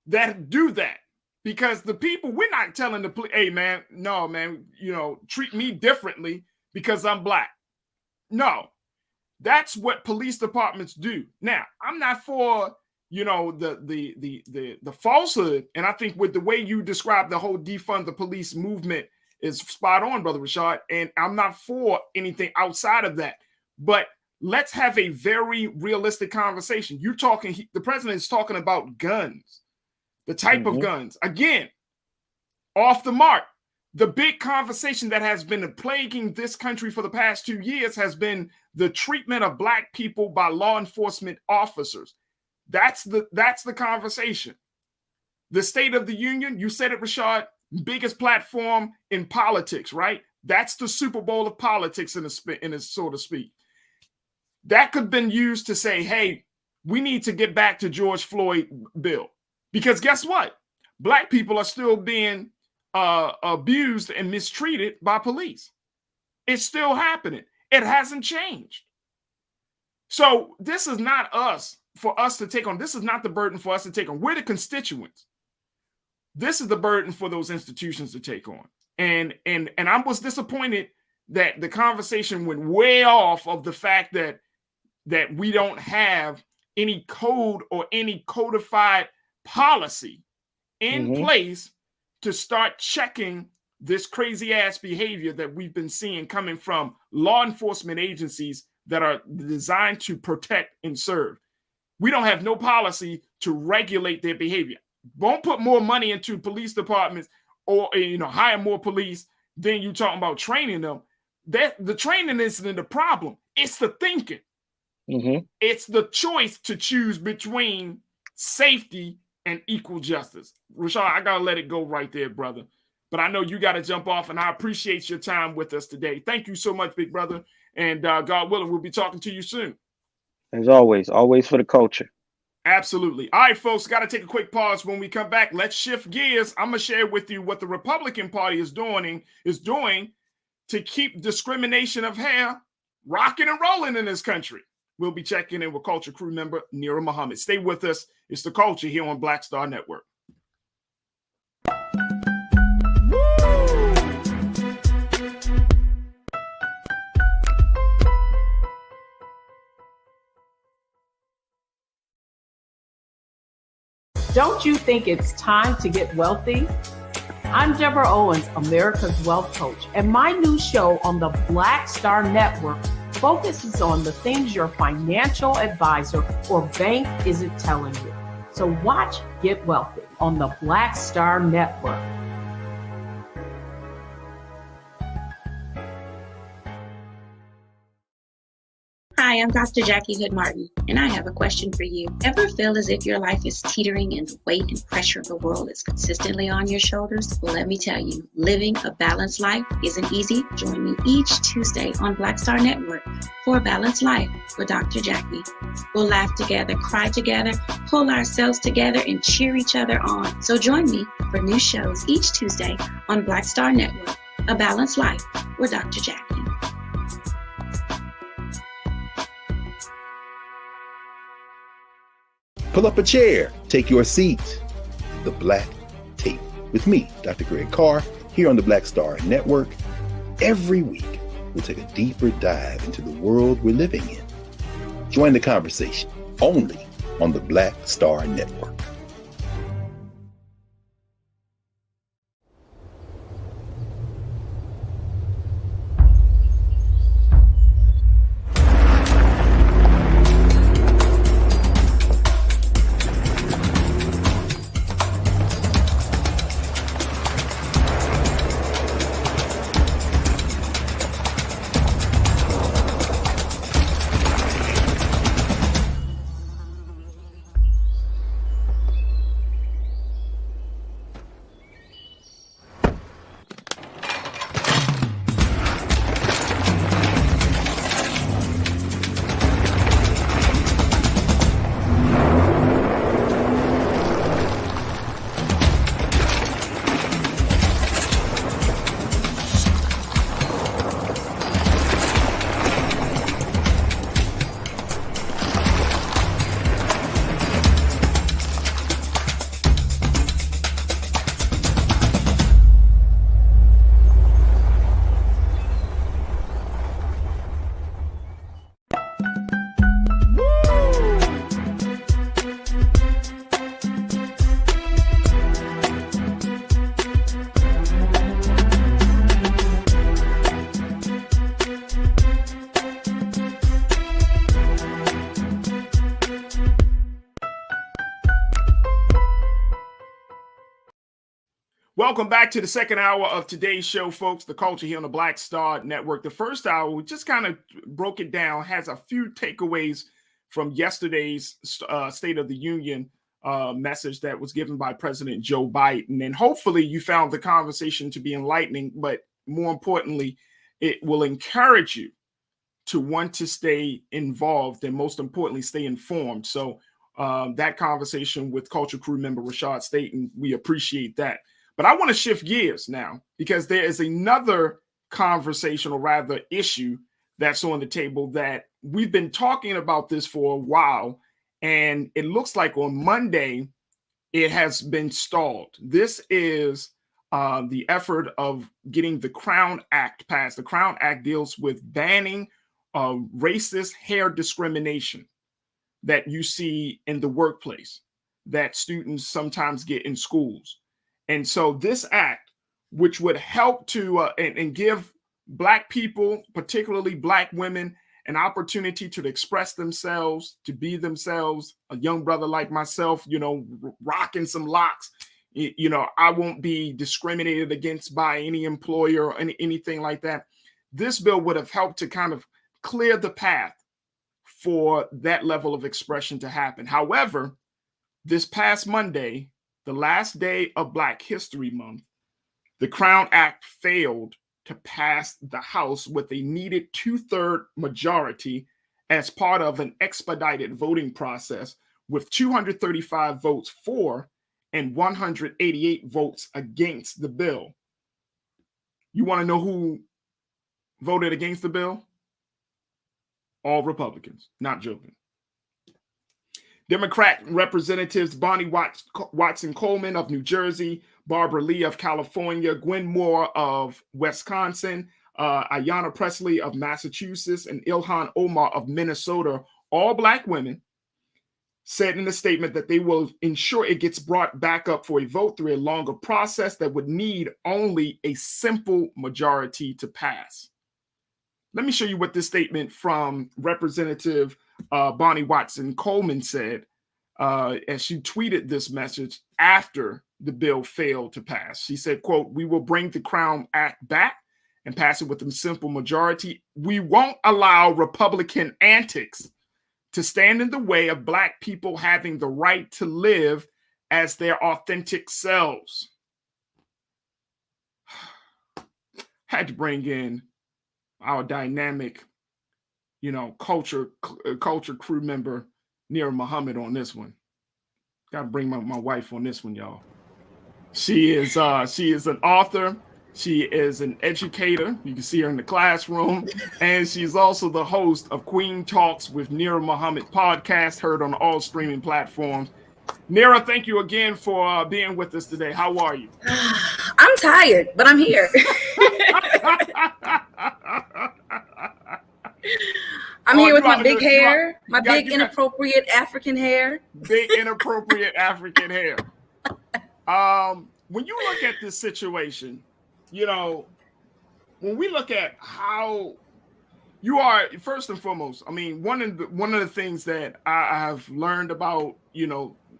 that do that. Because the people, we're not telling the police, hey man, no man, treat me differently because I'm Black. No. That's what police departments do. Now, I'm not for, the falsehood. And I think with the way you describe the whole defund the police movement is spot on, Brother Rashad. And I'm not for anything outside of that. But let's have a very realistic conversation. The president is talking about guns, the type of guns. Again, off the mark. The big conversation that has been plaguing this country for the past 2 years has been the treatment of Black people by law enforcement officers. That's the conversation. The State of the Union, you said it, Rashad, biggest platform in politics, right? That's the Super Bowl of politics in a so to speak. That could have been used to say, hey, we need to get back to George Floyd bill. Because guess what? Black people are still being abused and mistreated by police. It's still happening. It hasn't changed. So this is not for us to take on. This is not the burden for us to take on. We're the constituents. This is the burden for those institutions to take on. And I was disappointed that the conversation went way off of the fact that we don't have any code or any codified policy in place to start checking this crazy ass behavior that we've been seeing coming from law enforcement agencies that are designed to protect and serve. We don't have no policy to regulate their behavior. Won't put more money into police departments or hire more police. Then you talking about training them. That the training isn't the problem. It's the thinking. It's the choice to choose between safety and equal justice. Rashad, I gotta let it go right there, brother. But I know you got to jump off, and I appreciate your time with us today. Thank you so much, big brother. And God willing, we'll be talking to you soon.
As always for the culture.
Absolutely. All right, folks, got to take a quick pause. When we come back, let's shift gears. I'm going to share with you what the Republican Party is doing to keep discrimination of hair rocking and rolling in this country. We'll be checking in with Culture crew member Nira Muhammad. Stay with us. It's The Culture here on Black Star Network.
Don't you think it's time to get wealthy? I'm Deborah Owens, America's Wealth Coach, and my new show on the Black Star Network focuses on the things your financial advisor or bank isn't telling you. So watch Get Wealthy on the Black Star Network.
Hi, I'm Dr. Jackie Hood Martin, and I have a question for you. Ever feel as if your life is teetering and the weight and pressure of the world is consistently on your shoulders? Well, let me tell you, living a balanced life isn't easy. Join me each Tuesday on Black Star Network for A Balanced Life with Dr. Jackie. We'll laugh together, cry together, pull ourselves together, and cheer each other on. So join me for new shows each Tuesday on Black Star Network, A Balanced Life with Dr. Jackie.
Pull up a chair, take your seat. The Black Tape with me, Dr. Greg Carr, here on the Black Star Network. Every week, we'll take a deeper dive into the world we're living in. Join the conversation only on the Black Star Network.
Welcome back to the second hour of today's show, folks. The Culture here on the Black Star Network. The first hour, we just kind of broke it down, has a few takeaways from yesterday's State of the Union message that was given by President Joe Biden. And hopefully you found the conversation to be enlightening, but more importantly, it will encourage you to want to stay involved and most importantly, stay informed. So that conversation with Culture crew member Rashad Staten, we appreciate that. But I want to shift gears now because there is another conversation, or rather issue, that's on the table that we've been talking about this for a while. And it looks like on Monday, it has been stalled. This is the effort of getting the Crown Act passed. The Crown Act deals with banning racist hair discrimination that you see in the workplace, that students sometimes get in schools. And so this act, which would help to and give Black people, particularly Black women, an opportunity to express themselves, to be themselves. A young brother like myself, rocking some locks, I won't be discriminated against by any employer or anything like that. This bill would have helped to kind of clear the path for that level of expression to happen. However, this past Monday, the last day of Black History Month, the Crown Act failed to pass the House with a needed 2/3 majority as part of an expedited voting process, with 235 votes for and 188 votes against the bill. You want to know who voted against the bill? All Republicans, not joking. Democrat Representatives Bonnie Watson Coleman of New Jersey, Barbara Lee of California, Gwen Moore of Wisconsin, Ayanna Pressley of Massachusetts, and Ilhan Omar of Minnesota, all Black women, said in a statement that they will ensure it gets brought back up for a vote through a longer process that would need only a simple majority to pass. Let me show you what this statement from Representative Bonnie Watson Coleman said as she tweeted this message after the bill failed to pass. She said, quote, "We will bring the Crown Act back and pass it with a simple majority. We won't allow Republican antics to stand in the way of Black people having the right to live as their authentic selves." Had to bring in our dynamic, culture crew member, Nira Muhammad, on this one. Got to bring my wife on this one, y'all. She is an author. She is an educator. You can see her in the classroom. And she's also the host of Queen Talks with Nira Muhammad podcast, heard on all streaming platforms. Nira, thank you again for being with us today. How are you?
I'm tired, but I'm here. I'm here with my big hair, my big inappropriate African hair.
Big inappropriate African hair. When you look at this situation, when we look at how you are, first and foremost, I mean, one of the things that I have learned about,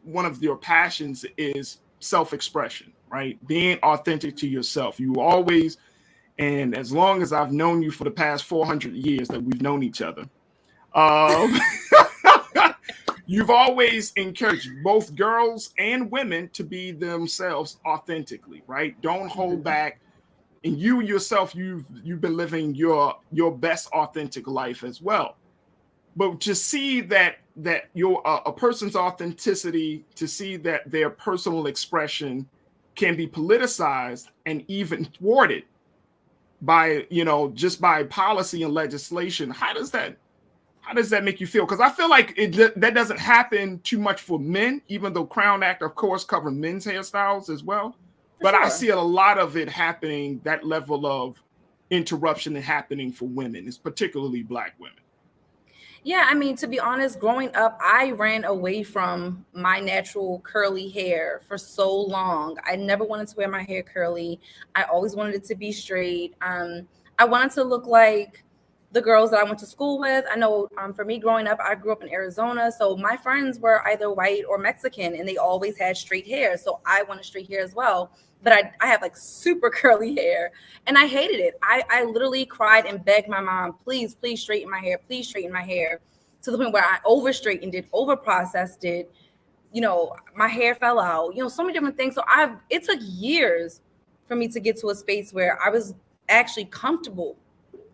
one of your passions is self-expression, right? Being authentic to yourself. You always, and as long as I've known you for the past 400 years that we've known each other, you've always encouraged both girls and women to be themselves authentically, right? Don't hold back. And you yourself, you've been living your best authentic life as well. But to see that your a person's authenticity, to see that their personal expression can be politicized and even thwarted by just by policy and legislation, how does that make you feel? Because I feel like that doesn't happen too much for men, even though Crown Act, of course, cover men's hairstyles as well. But sure. I see a lot of it happening, that level of interruption happening for women, it's particularly Black women.
Yeah, I mean, to be honest, growing up, I ran away from my natural curly hair for so long. I never wanted to wear my hair curly. I always wanted it to be straight. I wanted to look like the girls that I went to school with. I know for me growing up, I grew up in Arizona. So my friends were either white or Mexican, and they always had straight hair. So I wanted straight hair as well. But I have like super curly hair, and I hated it. I literally cried and begged my mom, please straighten my hair. Please straighten my hair, to the point where I over straightened it, over processed it. My hair fell out, so many different things. So it took years for me to get to a space where I was actually comfortable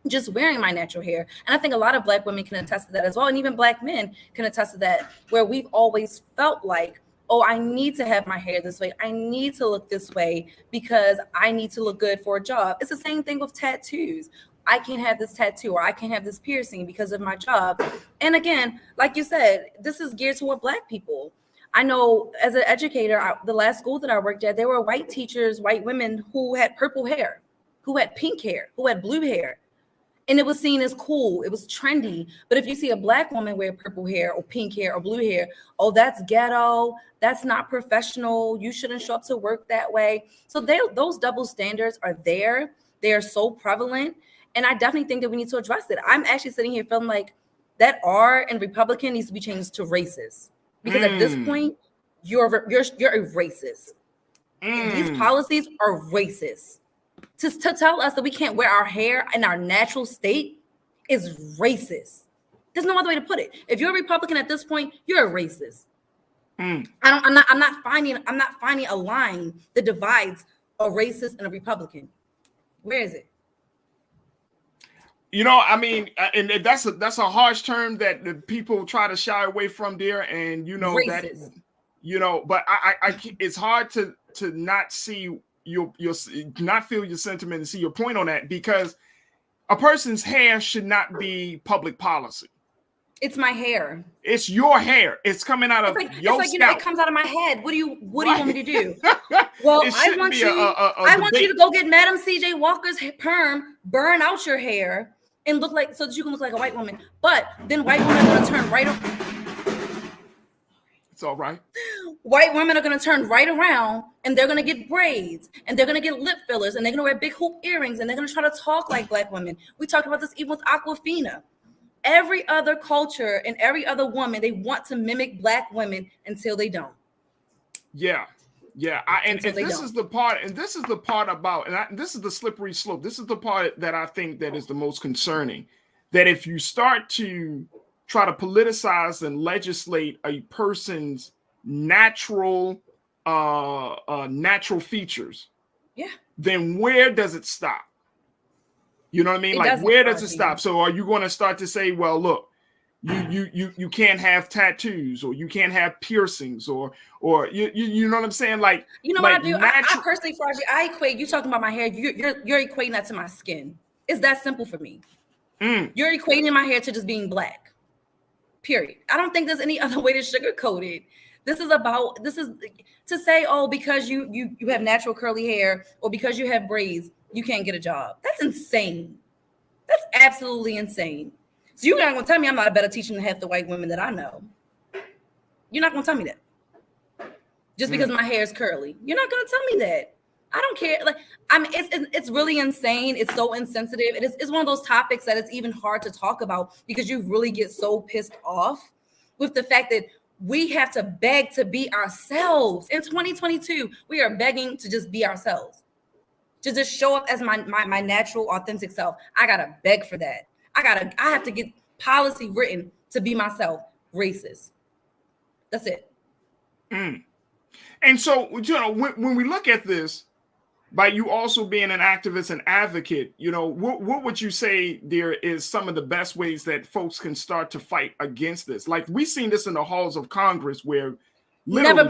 just wearing my natural hair. And I think a lot of Black women can attest to that as well. And even Black men can attest to that, where we've always felt like, oh, I need to have my hair this way. I need to look this way because I need to look good for a job. It's the same thing with tattoos. I can't have this tattoo or I can't have this piercing because of my job. And again, like you said, this is geared toward Black people. I know as an educator, the last school that I worked at, there were white teachers, white women who had purple hair, who had pink hair, who had blue hair. And it was seen as cool. It was trendy. But if you see a Black woman wear purple hair or pink hair or blue hair, oh, that's ghetto. That's not professional. You shouldn't show up to work that way. So those double standards are there. They are so prevalent. And I definitely think that we need to address it. I'm actually sitting here feeling like that R in Republican needs to be changed to racist. Because at this point, you're a racist. These policies are racist. To tell us that we can't wear our hair in our natural state is racist. There's no other way to put it. If you're a Republican at this point, you're a racist. I'm not finding a line that divides a racist and a Republican. Where is it?
You know, I mean, and that's a harsh term that the people try to shy away from there, and you know racist. That, you know, but I it's hard to not see your not feel your sentiment and see your point on that, because a person's hair should not be public policy.
It's my hair.
It's your hair. It's coming out of your scalp.
You know, it comes out of my head. What do you want me to do? Well, I want you to go get Madam C.J. Walker's perm, burn out your hair, and look like so that you can look like a white woman. But then white women are going to turn right.
It's all right.
White women are going to turn right around, and they're going to get braids, and they're going to get lip fillers, and they're going to wear big hoop earrings, and they're going to try to talk like Black women. We talked about this even with Aquafina. Every other culture and every other woman, they want to mimic Black women until they don't.
Yeah. And this is the part about, and this is the slippery slope. This is the part that I think that is the most concerning. That if you start to try to politicize and legislate a person's natural features, then where does it stop? You know what I mean? Like, where does it stop? So are you going to start to say, well, look, you can't have tattoos, or you can't have piercings, or you know what I'm saying? Like,
you know what I do? I personally, Farajii, I equate, you talking about my hair, you're equating that to my skin. It's that simple for me. You're equating my hair to just being Black. Period. I don't think there's any other way to sugarcoat it. This is to say, oh, because you have natural curly hair, or because you have braids, you can't get a job. That's insane. That's absolutely insane. So you're not going to tell me I'm not a better teacher than half the white women that I know. You're not going to tell me that. Just because my hair is curly. You're not going to tell me that. I don't care. Like, I mean, it's really insane. It's so insensitive. It's one of those topics that it's even hard to talk about, because you really get so pissed off with the fact that we have to beg to be ourselves. In 2022, we are begging to just be ourselves. To just show up as my natural, authentic self. I gotta beg for that. I have to get policy written to be myself. Racist. That's it.
And so, you know, when we look at this, by you also being an activist and advocate, you know, what would you say there is some of the best ways that folks can start to fight against this? Like, we've seen this in the halls of Congress, where
never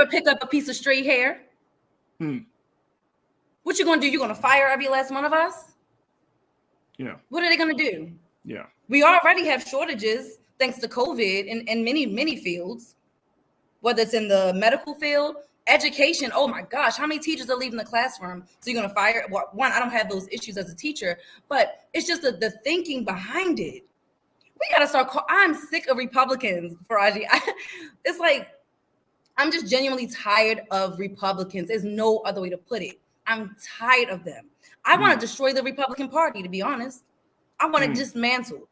pick up a piece of straight hair. What you gonna do? You're gonna fire every last one of us?
Yeah.
What are they gonna do?
Yeah.
We already have shortages thanks to COVID in many fields, whether it's in the medical field, education. Oh my gosh, how many teachers are leaving the classroom? So you're gonna fire? Well, one, I don't have those issues as a teacher, but it's just the thinking behind it. We gotta start. I'm sick of Republicans, Farajii. It's like, I'm just genuinely tired of Republicans. There's no other way to put it. I'm tired of them. I want to destroy the Republican Party, to be honest. I want to dismantle.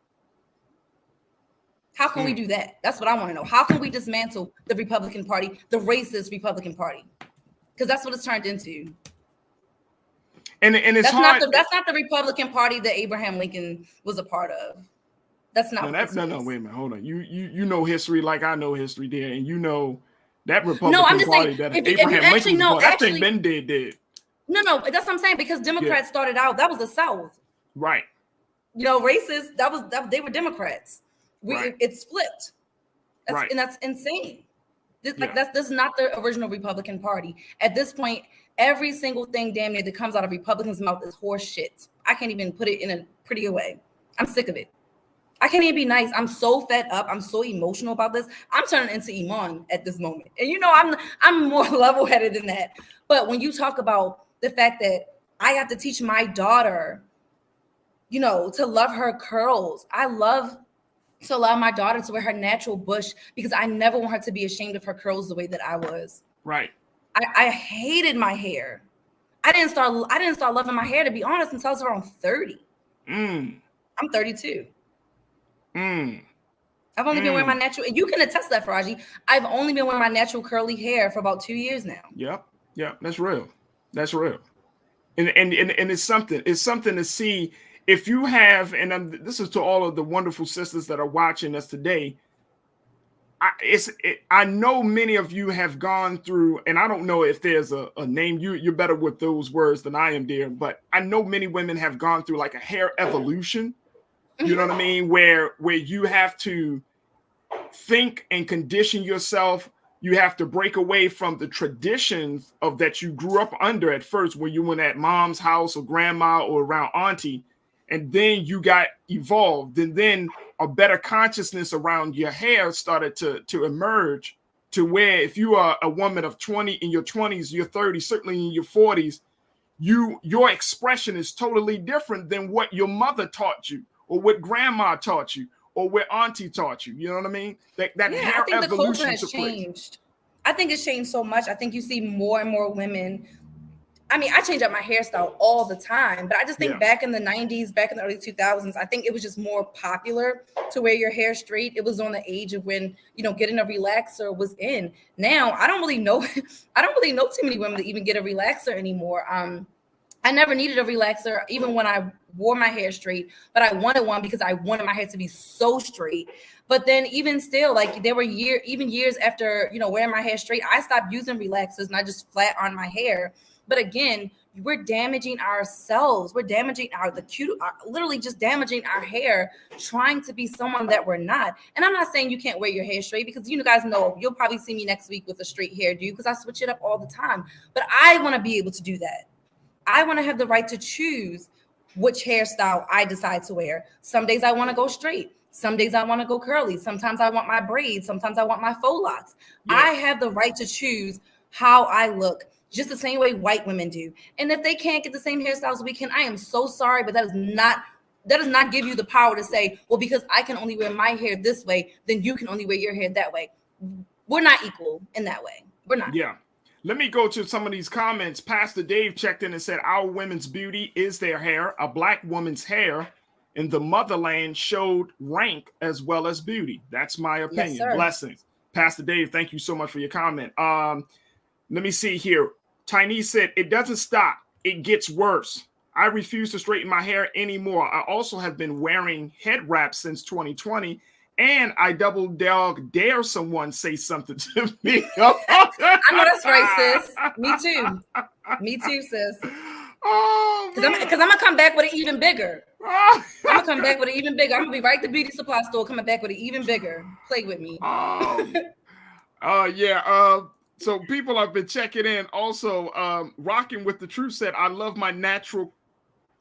How can we do that? That's what I want to know. How can we dismantle the Republican Party, the racist Republican Party? Because that's what it's turned into.
And it's hard.
That's not the Republican Party that Abraham Lincoln was a part of. That's not.
No, wait a minute. Hold on. You know history like I know history there, and you know that Republican Party that Abraham Lincoln was. That thing been dead.
No, that's what I'm saying, because Democrats started out, that was the South.
Right.
You know, racist, they were Democrats. It's flipped. And that's insane. This is not the original Republican Party. At this point, every single thing damn near that comes out of Republicans' mouth is horse shit. I can't even put it in a prettier way. I'm sick of it. I can't even be nice. I'm so fed up. I'm so emotional about this. I'm turning into Iman at this moment. And you know, I'm more level-headed than that. But when you talk about the fact that I have to teach my daughter, you know, to love her curls. I love to allow my daughter to wear her natural bush because I never want her to be ashamed of her curls the way that I was.
Right.
I hated my hair. I didn't start loving my hair, to be honest, until I was around 30. I'm 32. I've only been wearing my natural, and you can attest that, Farajii. I've only been wearing my natural curly hair for about 2 years now.
Yep. That's real. That's real. And it's something to see. If you have, and this is to all of the wonderful sisters that are watching us today, I know many of you have gone through, and I don't know if there's a name, you're better with those words than I am, dear, but I know many women have gone through like a hair evolution, you know what I mean, where you have to think and condition yourself. You have to break away from the traditions of that you grew up under at first, when you went at mom's house or grandma or around auntie, and then you got evolved, and then a better consciousness around your hair started to emerge, to where if you are a woman of 20 in your 20s, your 30s, certainly in your 40s, your expression is totally different than what your mother taught you, or what grandma taught you, or what auntie taught you. You know what I mean? That hair
I think the culture has
took place.
changed. I think it's changed so much. I think you see more and more women. I mean, I change up my hairstyle all the time, but I just think back in the 90s, back in the early 2000s, I think it was just more popular to wear your hair straight. It was on the age of when, you know, getting a relaxer was in. Now, I don't really know too many women that even get a relaxer anymore. I never needed a relaxer, even when I wore my hair straight, but I wanted one because I wanted my hair to be so straight. But then even still, like there were years after, you know, wearing my hair straight, I stopped using relaxers and I just flat on my hair. But again, we're damaging ourselves. We're damaging literally just damaging our hair, trying to be someone that we're not. And I'm not saying you can't wear your hair straight, because you guys know you'll probably see me next week with a straight hairdo because I switch it up all the time. But I want to be able to do that. I want to have the right to choose which hairstyle I decide to wear. Some days I want to go straight. Some days I want to go curly. Sometimes I want my braids. Sometimes I want my faux locks. Yeah. I have the right to choose how I look, just the same way white women do. And if they can't get the same hairstyles as we can, I am so sorry, but that does not give you the power to say, well, because I can only wear my hair this way, then you can only wear your hair that way. We're not equal in that way. We're not.
Yeah. Let me go to some of these comments. Pastor Dave checked in and said, our women's beauty is their hair. A black woman's hair in the motherland showed rank as well as beauty. That's my opinion. Yes, blessings. Pastor Dave, thank you so much for your comment. Let me see here. Tiny said, it doesn't stop. It gets worse. I refuse to straighten my hair anymore. I also have been wearing head wraps since 2020. And I double dog dare someone say something to me.
I know that's right, sis. Me too. Me too, sis.
Oh,
because I'm gonna come back with it even bigger. I'm gonna come back with it even bigger. I'm gonna be right at the beauty supply store, coming back with it even bigger. Play with me.
Yeah. So people have been checking in. Also, Rocking with the Truth said, I love my natural,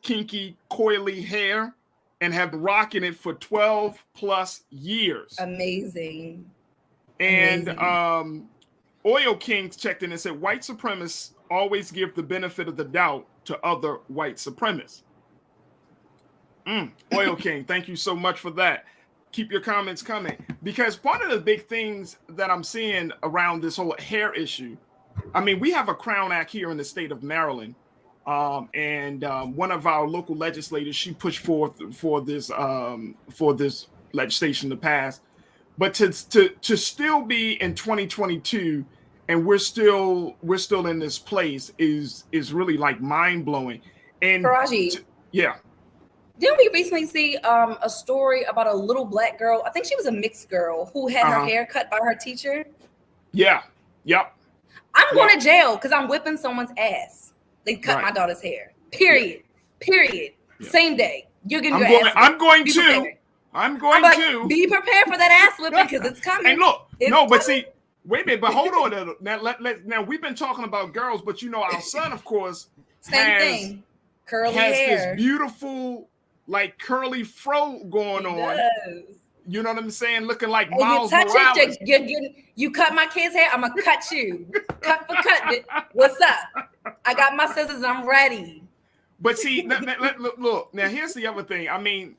kinky, coily hair, and have been rocking it for 12 plus years.
Amazing.
And Oil Kings checked in and said, white supremacists always give the benefit of the doubt to other white supremacists. Oil King, thank you so much for that. Keep your comments coming. Because one of the big things that I'm seeing around this whole hair issue, I mean, we have a Crown Act here in the state of Maryland. And one of our local legislators, she pushed forth for this legislation to pass, but to still be in 2022 and we're still in this place is really like mind blowing. And
Farajii,
yeah,
didn't we recently see a story about a little black girl? I think she was a mixed girl who had her hair cut by her teacher.
Yeah, yep.
I'm going to jail because I'm whipping someone's ass. They cut my daughter's hair. Period. Yeah. Same day. You're getting your ass.
I'm going to.
Be prepared for that ass whipping because it's coming.
And look, but see, Wait a minute, but hold on. Now we've been talking about girls, but our son, of course,
thing. Curly
has
hair.
this beautiful, like curly fro going on.
Does.
You know what I'm saying? Looking like
Hey,
Miles
you touch
Morales.
you cut my kid's hair, I'm gonna cut you. Cut for cut. What's up? I got my scissors. I'm ready.
But see, look. Now here's the other thing. I mean,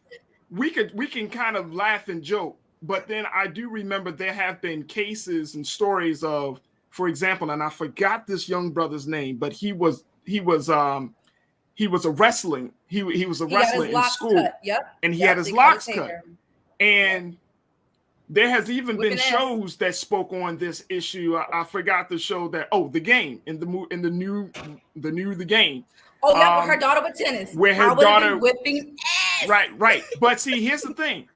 we can kind of laugh and joke, but then I do remember there have been cases and stories of, for example, and I forgot this young brother's name, but he was a wrestling. He was a wrestler in school.
Yep.
And he had his locks cut. And there has even been shows that spoke on this issue. I forgot the show that The Game in the new The Game.
Oh yeah, with her daughter with tennis.
Where her daughter
whipping ass.
Right. But see, here's the thing.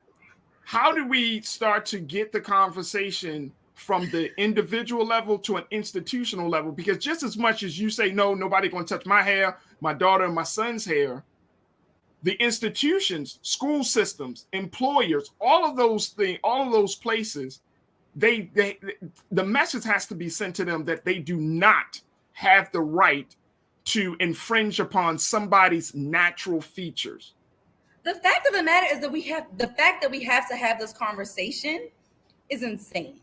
How do we start to get the conversation from the individual level to an institutional level? Because just as much as you say, no, nobody going to touch my hair, my daughter and my son's hair, the institutions, school systems, employers, all of those things, all of those places, the message has to be sent to them that they do not have the right to infringe upon somebody's natural features.
The fact of the matter is that we have to have this conversation is insane.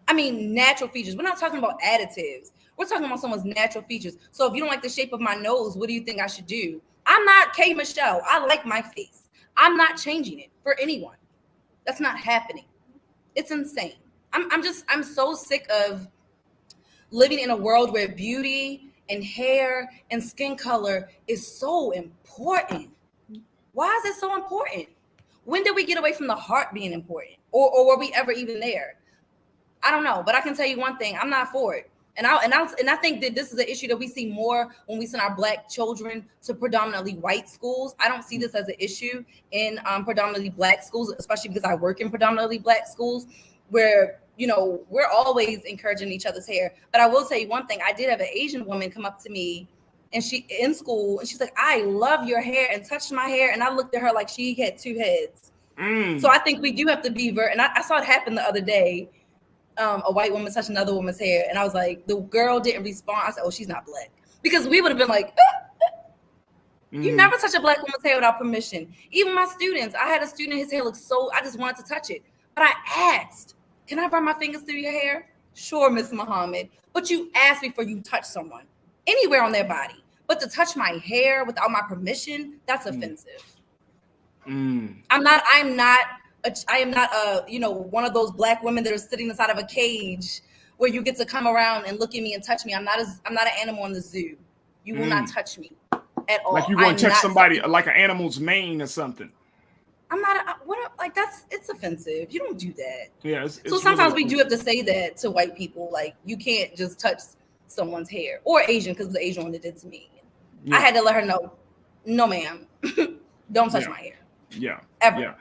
I mean, natural features. We're not talking about additives. We're talking about someone's natural features. So if you don't like the shape of my nose, what do you think I should do? I'm not K. Michelle. I like my face. I'm not changing it for anyone. That's not happening. It's insane. I'm so sick of living in a world where beauty and hair and skin color is so important. Why is it so important? When did we get away from the heart being important? Or were we ever even there? I don't know, but I can tell you one thing, I'm not for it. And I think that this is an issue that we see more when we send our Black children to predominantly white schools. I don't see this as an issue in predominantly Black schools, especially because I work in predominantly Black schools where, we're always encouraging each other's hair. But I will tell you one thing, I did have an Asian woman come up to me and she in school and she's like, I love your hair, and touched my hair. And I looked at her like she had two heads. So I think we do have to be and I saw it happen the other day. A white woman touched another woman's hair, and I was like, the girl didn't respond. I said, oh, she's not Black, because we would have been like, you never touch a Black woman's hair without permission. Even my students, I had a student, his hair looked I just wanted to touch it, but I asked, can I run my fingers through your hair? Sure, Miss Muhammad, but you asked before you touch someone anywhere on their body, but to touch my hair without my permission, that's offensive. I am not one of those Black women that are sitting inside of a cage where you get to come around and look at me and touch me. I'm not an animal in the zoo. You will not touch me at all.
Like you want to touch somebody like an animal's mane or something.
I'm not it's offensive. You don't do that.
Yeah.
So sometimes we do have to say that to white people. Like, you can't just touch someone's hair, or Asian, because the Asian one that did to me. Yeah. I had to let her know, no, ma'am, don't touch my hair.
Yeah.
Ever.
Yeah.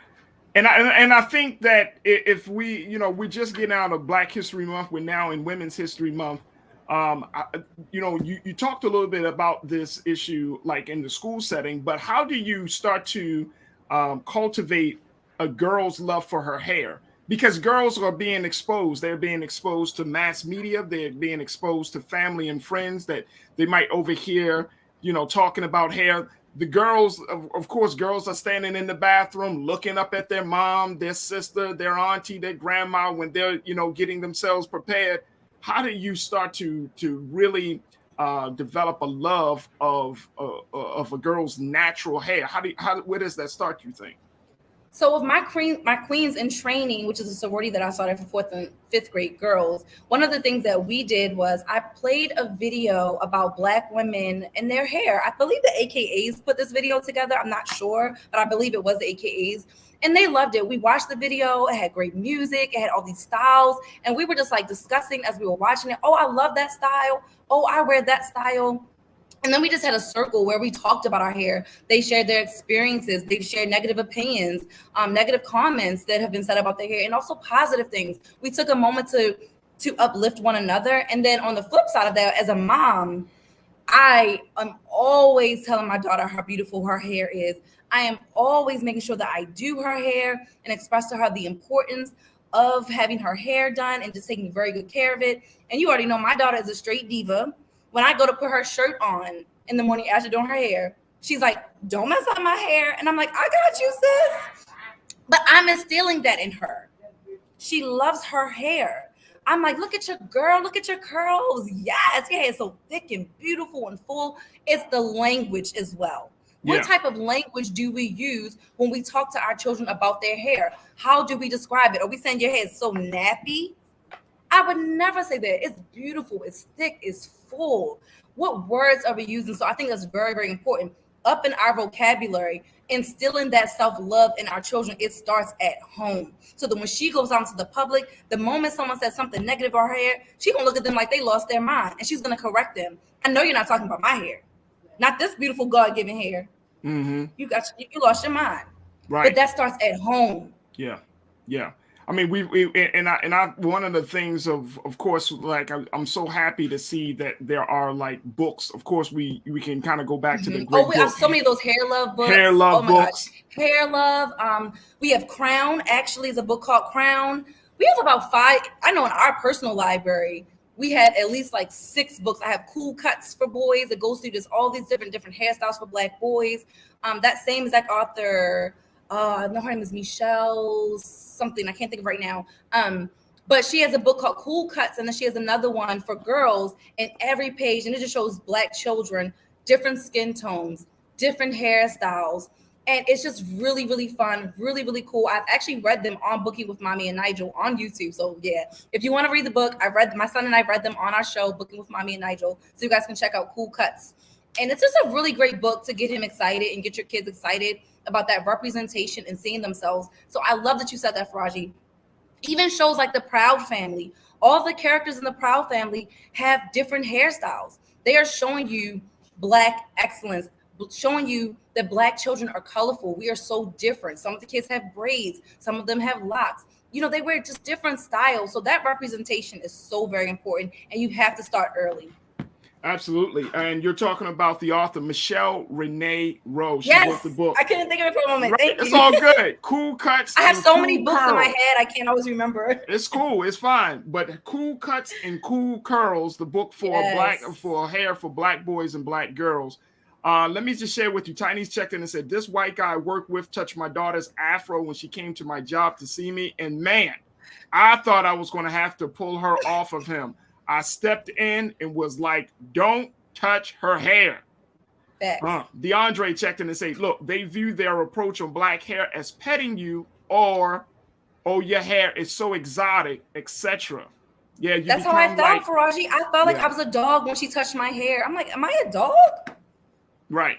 And I think that if we, we're just getting out of Black History Month, we're now in Women's History Month. You talked a little bit about this issue, like in the school setting, but how do you start to cultivate a girl's love for her hair? Because girls are being exposed. They're being exposed to mass media. They're being exposed to family and friends that they might overhear, talking about hair. The girls, of course, girls are standing in the bathroom looking up at their mom, their sister, their auntie, their grandma when they're, getting themselves prepared. How do you start to really develop a love of a girl's natural hair? Where does that start, you think?
So with my Queens in Training, which is a sorority that I started for 4th and 5th grade girls, one of the things that we did was I played a video about Black women and their hair. I believe the AKAs put this video together. I'm not sure, but I believe it was the AKAs. And they loved it. We watched the video. It had great music. It had all these styles. And we were just like discussing as we were watching it. Oh, I love that style. Oh, I wear that style. And then we just had a circle where we talked about our hair. They shared their experiences. They've shared negative opinions, negative comments that have been said about their hair, and also positive things. We took a moment to uplift one another. And then on the flip side of that, as a mom, I am always telling my daughter how beautiful her hair is. I am always making sure that I do her hair and express to her the importance of having her hair done and just taking very good care of it. And you already know my daughter is a straight diva. When I go to put her shirt on in the morning after doing her hair, she's like, don't mess up my hair. And I'm like, I got you, sis. But I'm instilling that in her. She loves her hair. I'm like, look at your girl, look at your curls. Yes, your hair is so thick and beautiful and full. It's the language as well. What type of language do we use when we talk to our children about their hair? How do we describe it? Are we saying your hair is so nappy? I would never say that. It's beautiful, it's thick, it's full. What words are we using? So I think that's very, very important. Up in our vocabulary, instilling that self-love in our children, it starts at home. So that when she goes out into the public, the moment someone says something negative about her hair, she's gonna look at them like they lost their mind, and she's gonna correct them. I know you're not talking about my hair, not this beautiful God-given hair.
Mm-hmm.
You lost your mind,
right?
But that starts at home.
Yeah. I mean, we one of the things of course, like I'm so happy to see that there are like books. Of course, we can kind of go back to the great
we have so many of those hair love books.
Hair love books.
Gosh. Hair love. We have Crown. Actually, is a book called Crown. We have about 5. I know in our personal library, we had at least like 6 books. I have Cool Cuts for boys. It goes through just all these different hairstyles for Black boys. That same exact author. I know her name is Michelle something. I can't think of right now. But she has a book called Cool Cuts, and then she has another one for girls. And every page, and it just shows Black children, different skin tones, different hairstyles. And it's just really, really fun, really, really cool. I've actually read them on Booking with Mommy and Nigel on YouTube. So yeah, if you want to read the book, my son and I read them on our show, Booking with Mommy and Nigel. So you guys can check out Cool Cuts. And it's just a really great book to get him excited and get your kids excited about that representation and seeing themselves. So I love that you said that, Farajii. Even shows like the Proud Family, all the characters in the Proud Family have different hairstyles. They are showing you Black excellence, showing you that Black children are colorful. We are so different. Some of the kids have braids. Some of them have locks. You know, they wear just different styles. So that representation is so very important, and you have to start early.
Absolutely. And you're talking about the author, Michelle Renee Rose. She
yes,
wrote the book.
I couldn't think of it for a moment.
Right?
Thank you.
It's all good. Cool Cuts.
I have so
cool
many books
curls.
in my head, I can't always remember.
It's cool. It's fine. But Cool Cuts and Cool Curls, the book for hair for Black boys and Black girls. Let me just share with you. Tiny's checked in and said, this white guy I worked with touched my daughter's afro when she came to my job to see me. And man, I thought I was going to have to pull her off of him. I stepped in and was like, don't touch her hair. DeAndre checked in and said, look, they view their approach on Black hair as petting you or, oh, your hair is so exotic, etc. Yeah,
that's how I felt, Farajii. I felt like I was a dog when she touched my hair. I'm like, am I a dog?
Right,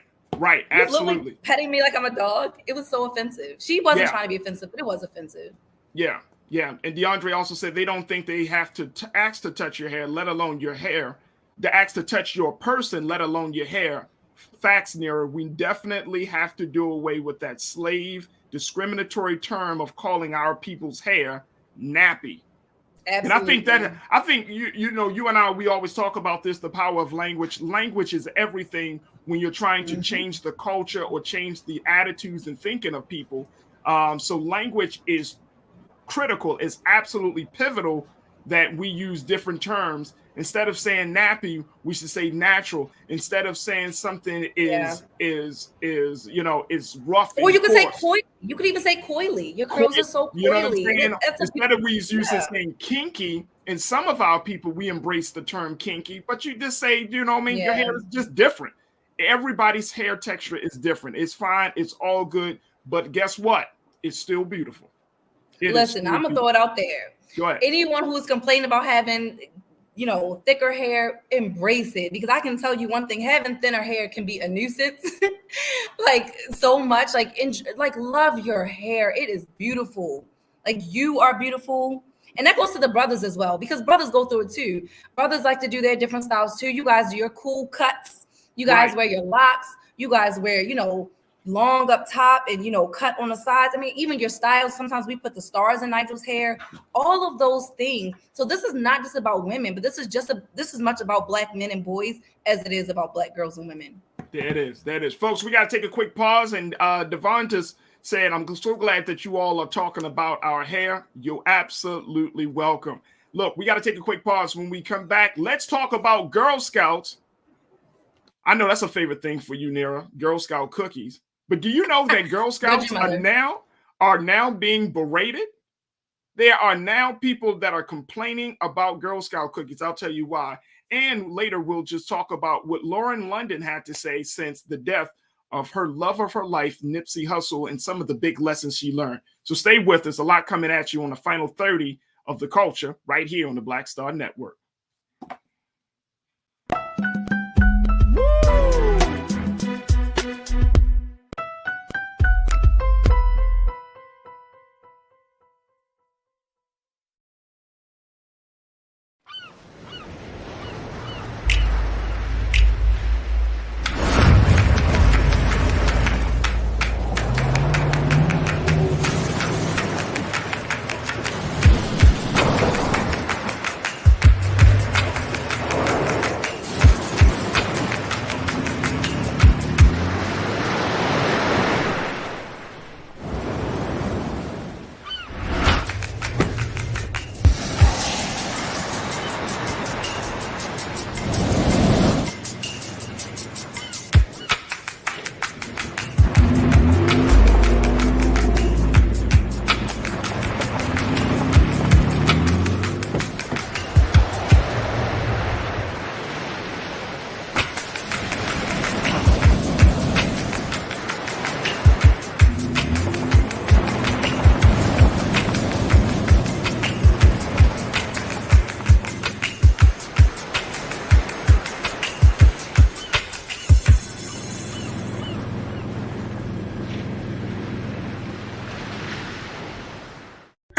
absolutely.
Petting me like I'm a dog. It was so offensive. She wasn't trying to be offensive, but it was offensive.
Yeah. And DeAndre also said they don't think they have to ask to touch your hair, let alone your hair. They ask to touch your person, let alone your hair. Facts, Nira. We definitely have to do away with that slave discriminatory term of calling our people's hair nappy. Absolutely. And I think you know, you and I, we always talk about this, the power of language. Language is everything when you're trying to change the culture or change the attitudes and thinking of people. So language is critical. It's absolutely pivotal that we use different terms. Instead of saying nappy, we should say natural. Instead of saying something is rough.
Or you could say coy. You could even say coily. Your curls are so coily.
You know what I'm saying? Instead of we using saying kinky, and some of our people, we embrace the term kinky, but you just say, you know what I mean? Your hair is just different. Everybody's hair texture is different. It's fine. It's all good. But guess what? It's still beautiful.
Listen, I'm going to throw it out there.
Go ahead.
Anyone who's complaining about having, thicker hair, embrace it. Because I can tell you one thing, having thinner hair can be a nuisance. Like so much, love your hair. It is beautiful. Like you are beautiful. And that goes to the brothers as well, because brothers go through it too. Brothers like to do their different styles too. You guys do your cool cuts. You guys wear your locks. You guys wear, long up top and, cut on the sides. I mean, even your styles. Sometimes we put the stars in Nigel's hair, all of those things. So this is not just about women, but this is as much about Black men and boys as it is about Black girls and women.
There it is. Folks, we got to take a quick pause. And Devonta's said, I'm so glad that you all are talking about our hair. You're absolutely welcome. Look, we got to take a quick pause. When we come back, let's talk about Girl Scouts. I know that's a favorite thing for you, Nira, Girl Scout cookies. But do you know that Girl Scouts are now being berated? There are now people that are complaining about Girl Scout cookies. I'll tell you why. And later, we'll just talk about what Lauren London had to say since the death of her love of her life, Nipsey Hussle, and some of the big lessons she learned. So stay with us. A lot coming at you on the final 30 of The Culture right here on the Black Star Network.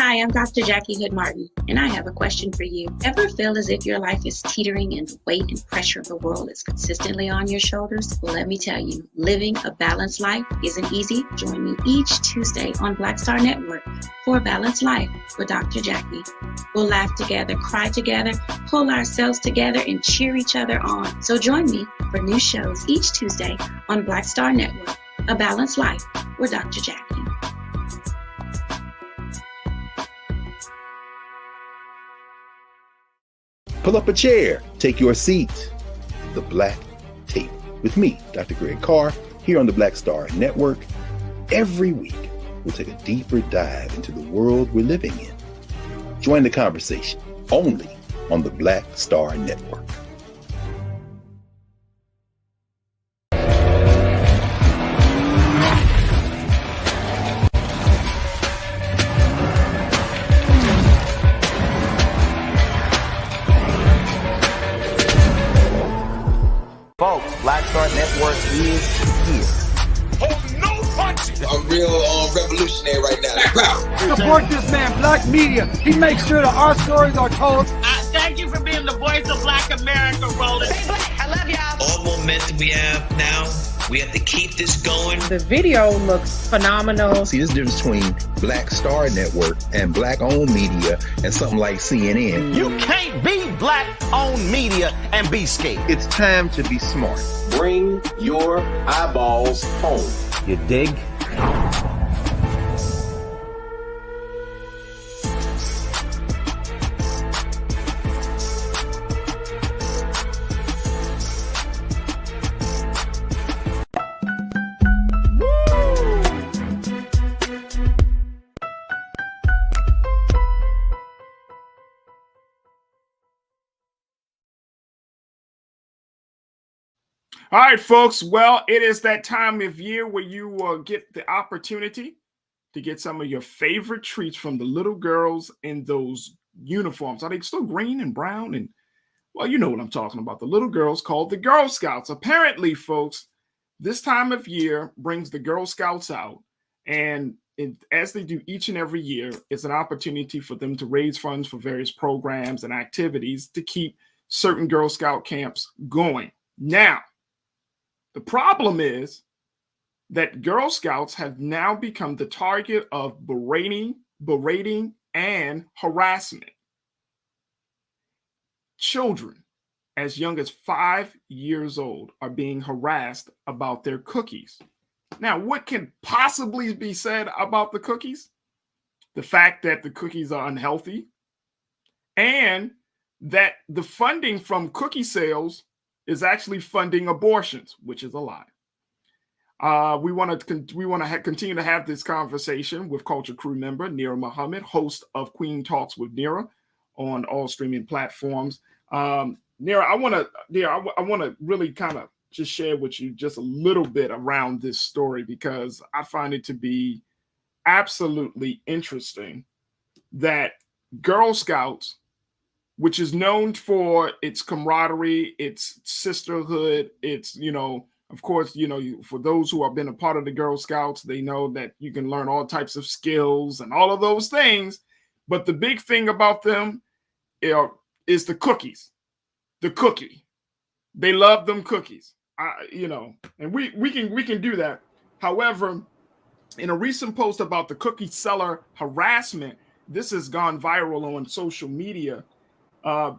Hi, I'm Dr. Jackie Hood Martin, and I have a question for you. Ever feel as if your life is teetering and the weight and pressure of the world is consistently on your shoulders? Well, let me tell you, living a balanced life isn't easy. Join me each Tuesday on Black Star Network for A Balanced Life with Dr. Jackie. We'll laugh together, cry together, pull ourselves together, and cheer each other on. So join me for new shows each Tuesday on Black Star Network, A Balanced Life with Dr. Jackie.
Pull up a chair, take your seat. The Black Tape with me, Dr. Greg Carr, here on the Black Star Network. Every week, we'll take a deeper dive into the world we're living in. Join the conversation only on the Black Star Network.
Folks, Black Star Network is here.
Oh, no punches!
I'm real revolutionary right now.
Support this man, Black Media. He makes sure that our stories are told.
Thank you for being the voice of Black America, Roland.
Stay black. I love y'all.
All momentum we have now, we have to keep this going.
The video looks phenomenal.
See, this difference between Black Star Network and Black-owned media and something like CNN.
You can't be Black-owned media and be scared.
It's time to be smart.
Bring your eyeballs home.
You dig?
All right, folks. Well, it is that time of year where you get the opportunity to get some of your favorite treats from the little girls in those uniforms. Are they still green and brown? And, well, you know what I'm talking about. The little girls called the Girl Scouts. Apparently, folks, this time of year brings the Girl Scouts out. And as they do each and every year, it's an opportunity for them to raise funds for various programs and activities to keep certain Girl Scout camps going. Now, the problem is that Girl Scouts have now become the target of berating, and harassment. Children as young as 5 years old are being harassed about their cookies. Now, what can possibly be said about the cookies? The fact that the cookies are unhealthy and that the funding from cookie sales is actually funding abortions, which is a lie. We want to continue to have this conversation with Culture Crew member Nira Muhammad, host of Queen Talks with Nira on all streaming platforms. Nira, I want to really kind of just share with you just a little bit around this story because I find it to be absolutely interesting that Girl Scouts, which is known for its camaraderie, its sisterhood, its, of course, for those who have been a part of the Girl Scouts, they know that you can learn all types of skills and all of those things. But the big thing about them is the cookies, the cookie. They love them cookies, and we can do that. However, in a recent post about the cookie seller harassment, this has gone viral on social media.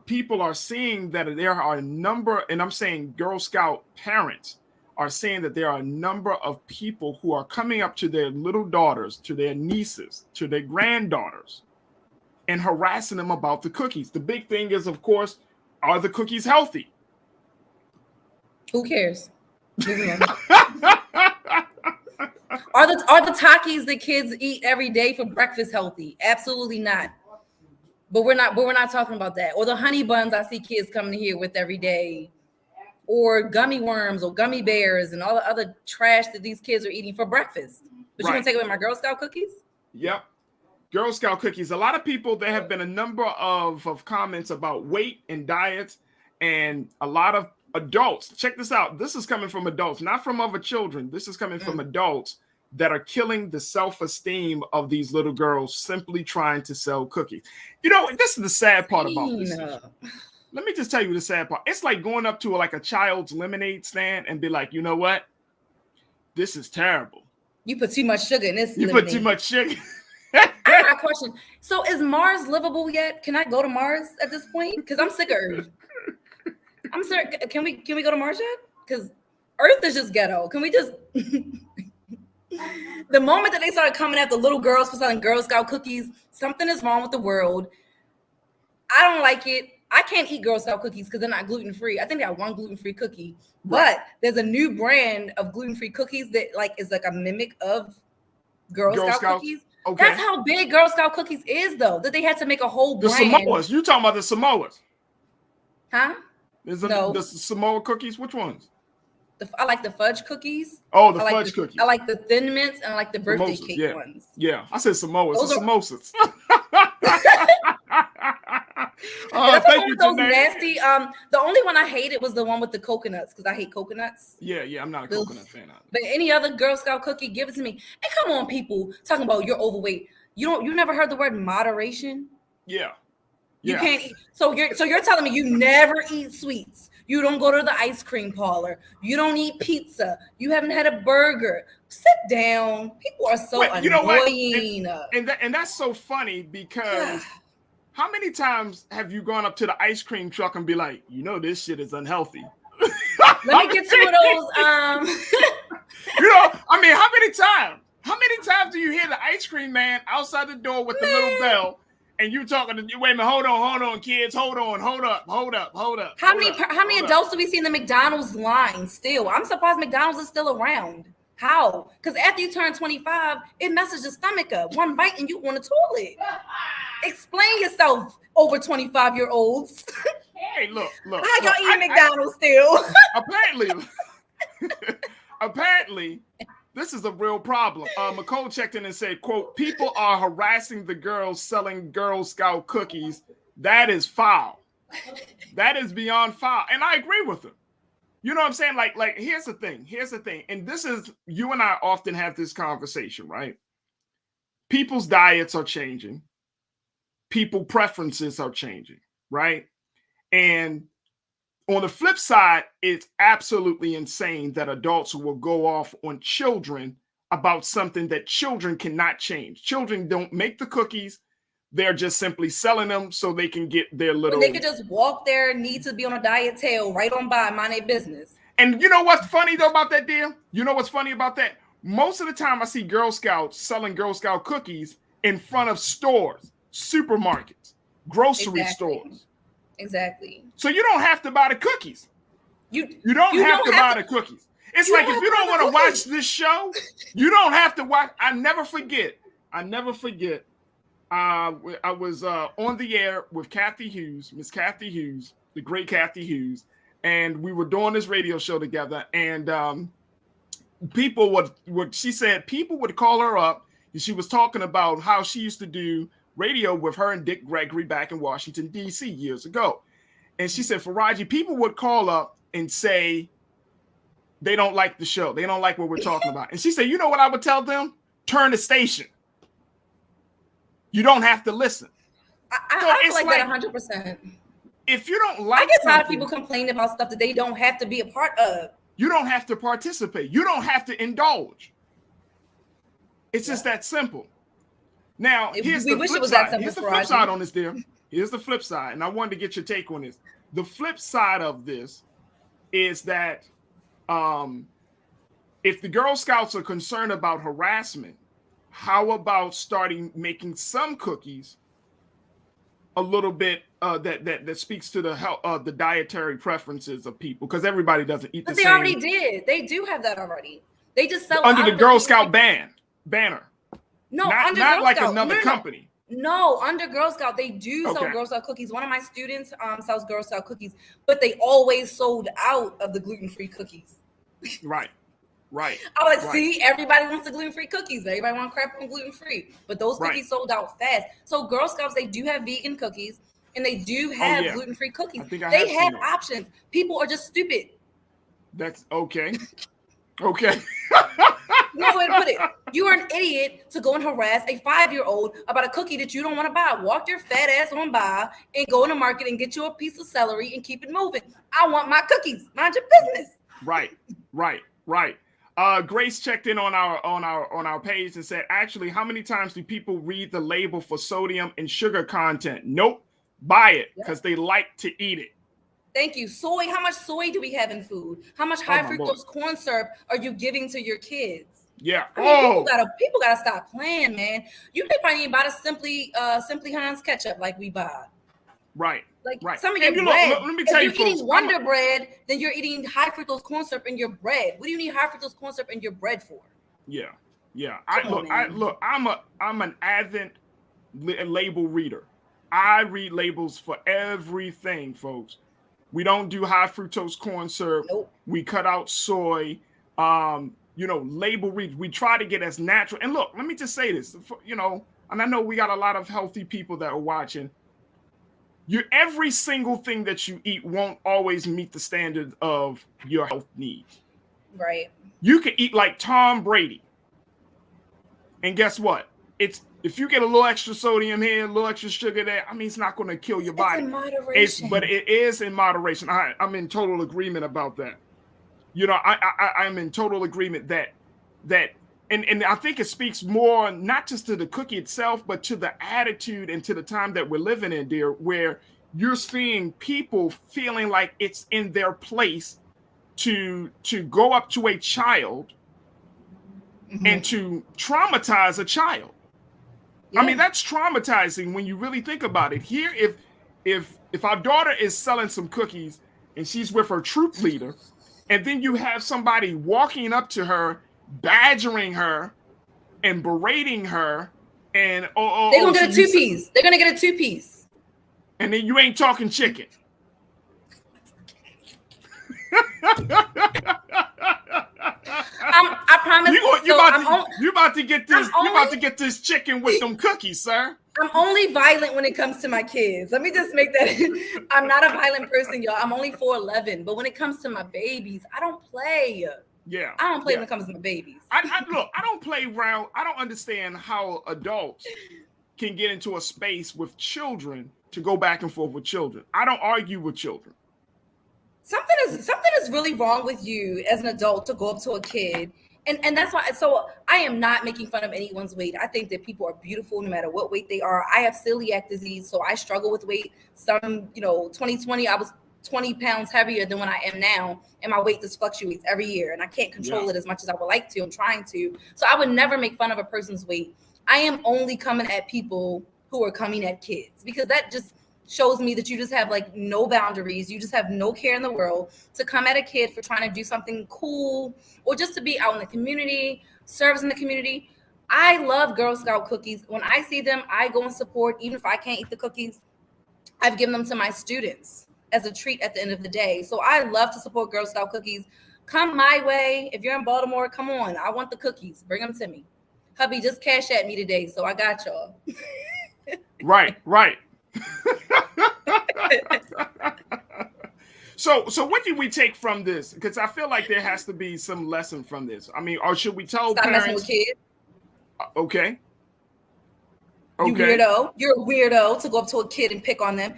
People are seeing that there are a number, and I'm saying Girl Scout parents are saying that there are a number of people who are coming up to their little daughters, to their nieces, to their granddaughters, and harassing them about the cookies. The big thing is, of course, are the cookies healthy?
Who cares? Are the Takis that kids eat every day for breakfast healthy? Absolutely not. But we're not talking about that. Or the honey buns I see kids coming here with every day, or gummy worms or gummy bears and all the other trash that these kids are eating for breakfast. But you're gonna take away my Girl Scout cookies? Yep.
Girl Scout cookies. A lot of people, there have been a number of comments about weight and diets, and a lot of adults. Check this out. This is coming from adults, not from other children. This is coming from adults that are killing the self-esteem of these little girls simply trying to sell cookies. This is the sad part about this. Let me just tell you the sad part. It's like going up to a child's lemonade stand and be like, you know what? This is terrible.
You put too much sugar in this.
You
lemonade.
Put too much sugar.
I got a question. So is Mars livable yet? Can I go to Mars at this point? Because I'm sick of Earth. I'm sorry. Can we go to Mars yet? Because Earth is just ghetto. Can we just? The moment that they started coming after little girls for selling Girl Scout cookies, something is wrong with the world. I don't like it. I can't eat Girl Scout cookies because they're not gluten-free. I think they have one gluten-free cookie, but there's a new brand of gluten-free cookies that is like a mimic of Girl Scout cookies. Okay. That's how big Girl Scout cookies is, though, that they had to make a whole brand.
The Samoas. You talking about the Samoas?
Huh?
The Samoa cookies? Which ones?
I like the fudge cookies.
Oh, the fudge cookies.
I like the Thin Mints and I like the birthday cake ones.
Yeah, I said Samoas. Those samosas.
Thank you, those nasty. The only one I hated was the one with the coconuts because I hate coconuts.
Yeah, I'm not a coconut fan.
But any other Girl Scout cookie, give it to me. And come on, people talking about you're overweight. You never heard the word moderation?
Yeah.
You can't eat. So you're telling me you never eat sweets. You don't go to the ice cream parlor. You don't eat pizza. You haven't had a burger. Sit down. People are so annoying. You know what?
And that's so funny because how many times have you gone up to the ice cream truck and be like, this shit is unhealthy?
Let me get two of those.
How many times? How many times do you hear the ice cream man outside the door with the little bell? And you talking to you? Wait a minute, hold on, kids, hold up.
How many adults do we see in the McDonald's line still? I'm surprised McDonald's is still around. How? Because after you turn 25, it messes your stomach up. One bite and you on the toilet. Explain yourself, over 25-year-olds.
Hey, look.
How y'all eating McDonald's still?
Apparently. This is a real problem. McCole checked in and said, quote, people are harassing the girls selling Girl Scout cookies. That is foul. That is beyond foul. And I agree with him. You know what I'm saying? Like, here's the thing. And this is, you and I often have this conversation, right? People's diets are changing. People preferences are changing, right? And on the flip side, it's absolutely insane that adults will go off on children about something that children cannot change. Children don't make the cookies. They're just simply selling them so they can get their little...
They could just walk their need to be on a diet tail right on by, mind their business.
And you know what's funny, though, about that deal? You know what's funny about that? most of the time I see Girl Scouts selling Girl Scout cookies in front of stores, supermarkets, grocery stores.
Exactly.
So you don't have to buy the cookies.
You
don't have to buy the cookies. It's like if you don't want to watch this show, you don't have to watch. I never forget. I was on the air with Kathy Hughes, Miss Kathy Hughes, the great Kathy Hughes, and we were doing this radio show together. And people would she said people would call her up, and she was talking about how she used to do radio with her and Dick Gregory back in Washington, D.C. years ago. And she said, Farajii, people would call up and say they don't like the show. They don't like what we're talking about. And she said, you know what I would tell them? Turn the station. You don't have to listen.
I feel like that 100%.
If you don't like,
I get tired of people complaining about stuff that they don't have to be a part of.
You don't have to participate. You don't have to indulge. It's just that simple. Now, here's the flip side. Here's the flip side on this, dear. Here's the flip side, and I wanted to get your take on this. The flip side of this is that if the Girl Scouts are concerned about harassment, how about starting making some cookies a little bit that speaks to the health, the dietary preferences of people, because everybody doesn't eat the same.
But they already did. They do have that already. They just sell
under the Girl Scout banner.
No,
not like another company.
No, under Girl Scout, they do sell Girl Scout cookies. One of my students sells Girl Scout cookies, but they always sold out of the gluten-free cookies.
Right.
I was like, see, everybody wants the gluten-free cookies. Everybody wants crap on gluten-free. But those cookies sold out fast. So Girl Scouts, they do have vegan cookies, and they do have gluten-free cookies. They have options. People are just stupid.
That's okay. Okay.
No way to put it. You are an idiot to go and harass a 5-year-old about a cookie that you don't want to buy. Walk your fat ass on by and go in the market and get you a piece of celery and keep it moving. I want my cookies. Mind your business.
Right. Grace checked in on our page and said, actually, how many times do people read the label for sodium and sugar content? Nope. Buy it because they like to eat it.
Thank you. Soy. How much soy do we have in food? How much high fructose corn syrup are you giving to your kids?
Yeah.
I mean, people gotta stop playing, man. You may probably buy the Simply Heinz ketchup like we buy.
Right.
Some of your bread.
Let me tell you,
if you're eating Wonder Bread, then you're eating high fructose corn syrup in your bread. What do you need high fructose corn syrup in your bread for?
Yeah. I'm an avid label reader. I read labels for everything, folks. We don't do high fructose corn syrup.
Nope.
We cut out soy. Label read. We try to get as natural. And look, let me just say this, and I know we got a lot of healthy people that are watching. Every single thing that you eat won't always meet the standard of your health needs.
Right.
You can eat like Tom Brady. And guess what? If you get a little extra sodium here, a little extra sugar there, I mean, it's not going to kill your body.
It's in moderation.
But it is in moderation. I'm in total agreement about that. I'm in total agreement that and I think it speaks more not just to the cookie itself, but to the attitude and to the time that we're living in, dear, where you're seeing people feeling like it's in their place to go up to a child and to traumatize a child. Yeah. I mean, that's traumatizing when you really think about it. Here, if our daughter is selling some cookies and she's with her troop leader, and then you have somebody walking up to her, badgering her and berating her, and
they're gonna get a 2-piece. They're gonna get a 2-piece.
And then you ain't talking chicken.
I promise.
You about to get this. You about to get this chicken with them cookies, sir.
I'm only violent when it comes to my kids. Let me just make that. I'm not a violent person, y'all. I'm only 4'11", but when it comes to my babies, I don't play.
Yeah,
I don't play when it comes to my babies.
Look, I don't play around. I don't understand how adults can get into a space with children to go back and forth with children. I don't argue with children.
Something is really wrong with you as an adult to go up to a kid. And that's why, so I am not making fun of anyone's weight. I think that people are beautiful no matter what weight they are. I have celiac disease, so I struggle with weight. 2020, I was 20 pounds heavier than when I am now, and my weight just fluctuates every year, and I can't control it as much as I would like to. I'm trying to. So I would never make fun of a person's weight. I am only coming at people who are coming at kids, because that just shows me that you just have like no boundaries. You just have no care in the world to come at a kid for trying to do something cool or just to be out in the community, serves in the community. I love Girl Scout cookies. When I see them, I go and support, even if I can't eat the cookies. I've given them to my students as a treat at the end of the day. So I love to support Girl Scout cookies. Come my way. If you're in Baltimore, come on. I want the cookies. Bring them to me. Hubby just cashed at me today, so I got y'all.
Right. So what do we take from this? Because I feel like there has to be some lesson from this. I mean, or should we tell
Stop
parents?
Messing with kids.
Okay.
You weirdo. You're a weirdo to go up to a kid and pick on them.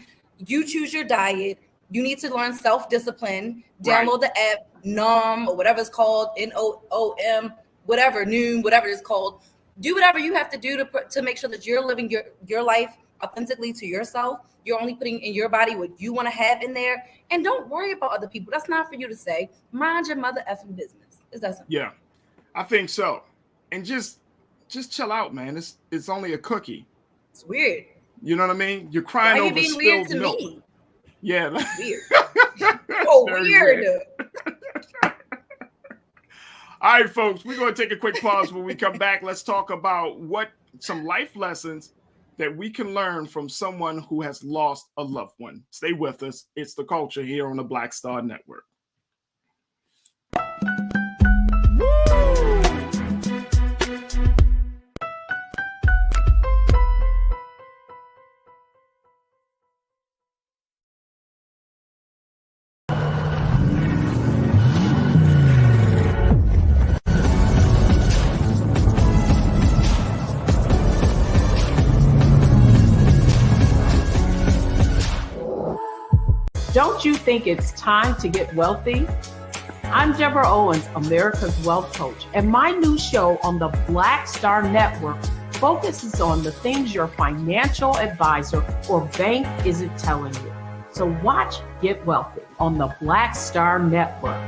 You choose your diet. You need to learn self-discipline. Download the app, NOM, or whatever it's called, NOOM, whatever, Noom, whatever it's called. Do whatever you have to do to make sure that you're living your life authentically to yourself. You're only putting in your body what you want to have in there. And don't worry about other people. That's not for you to say. Mind your mother effing business. Is that something?
Yeah, I think so. And just chill out, man. It's only a cookie.
It's weird.
You know what I mean? You're crying over spilled
weird to
milk.
Me?
Yeah.
Weird. Oh, weird.
All right, folks, we're going to take a quick pause. When we come back, let's talk about some life lessons that we can learn from someone who has lost a loved one. Stay with us. It's The Culture here on the Black Star Network.
Don't you think it's time to get wealthy? I'm Deborah Owens, America's Wealth Coach, and my new show on the Black Star Network focuses on the things your financial advisor or bank isn't telling you. So watch Get Wealthy on the Black Star Network.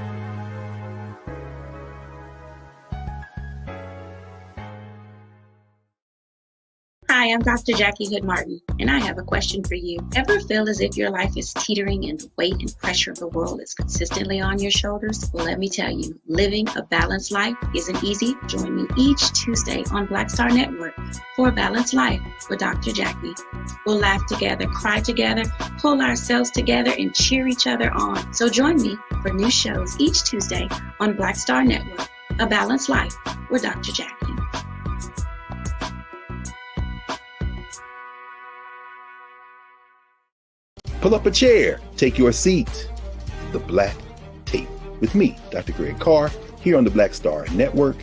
Hi, I'm Dr. Jackie Hood Martin, and I have a question for you. Ever feel as if your life is teetering and the weight and pressure of the world is consistently on your shoulders? Well, let me tell you, living a balanced life isn't easy. Join me each Tuesday on Black Star Network for A Balanced Life with Dr. Jackie. We'll laugh together, cry together, pull ourselves together, and cheer each other on. So join me for new shows each Tuesday on Black Star Network, A Balanced Life with Dr. Jackie.
Pull up a chair, take your seat. The Black Tape with me, Dr. Greg Carr, here on the Black Star Network.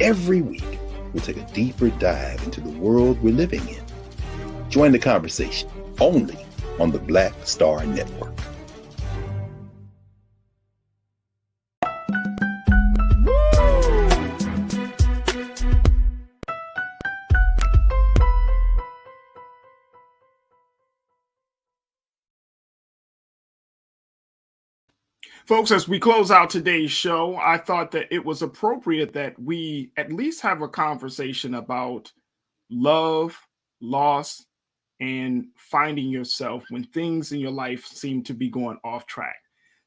Every week, we'll take a deeper dive into the world we're living in. Join the conversation only on the Black Star Network.
Folks, as we close out today's show, I thought that it was appropriate that we at least have a conversation about love, loss, and finding yourself when things in your life seem to be going off track.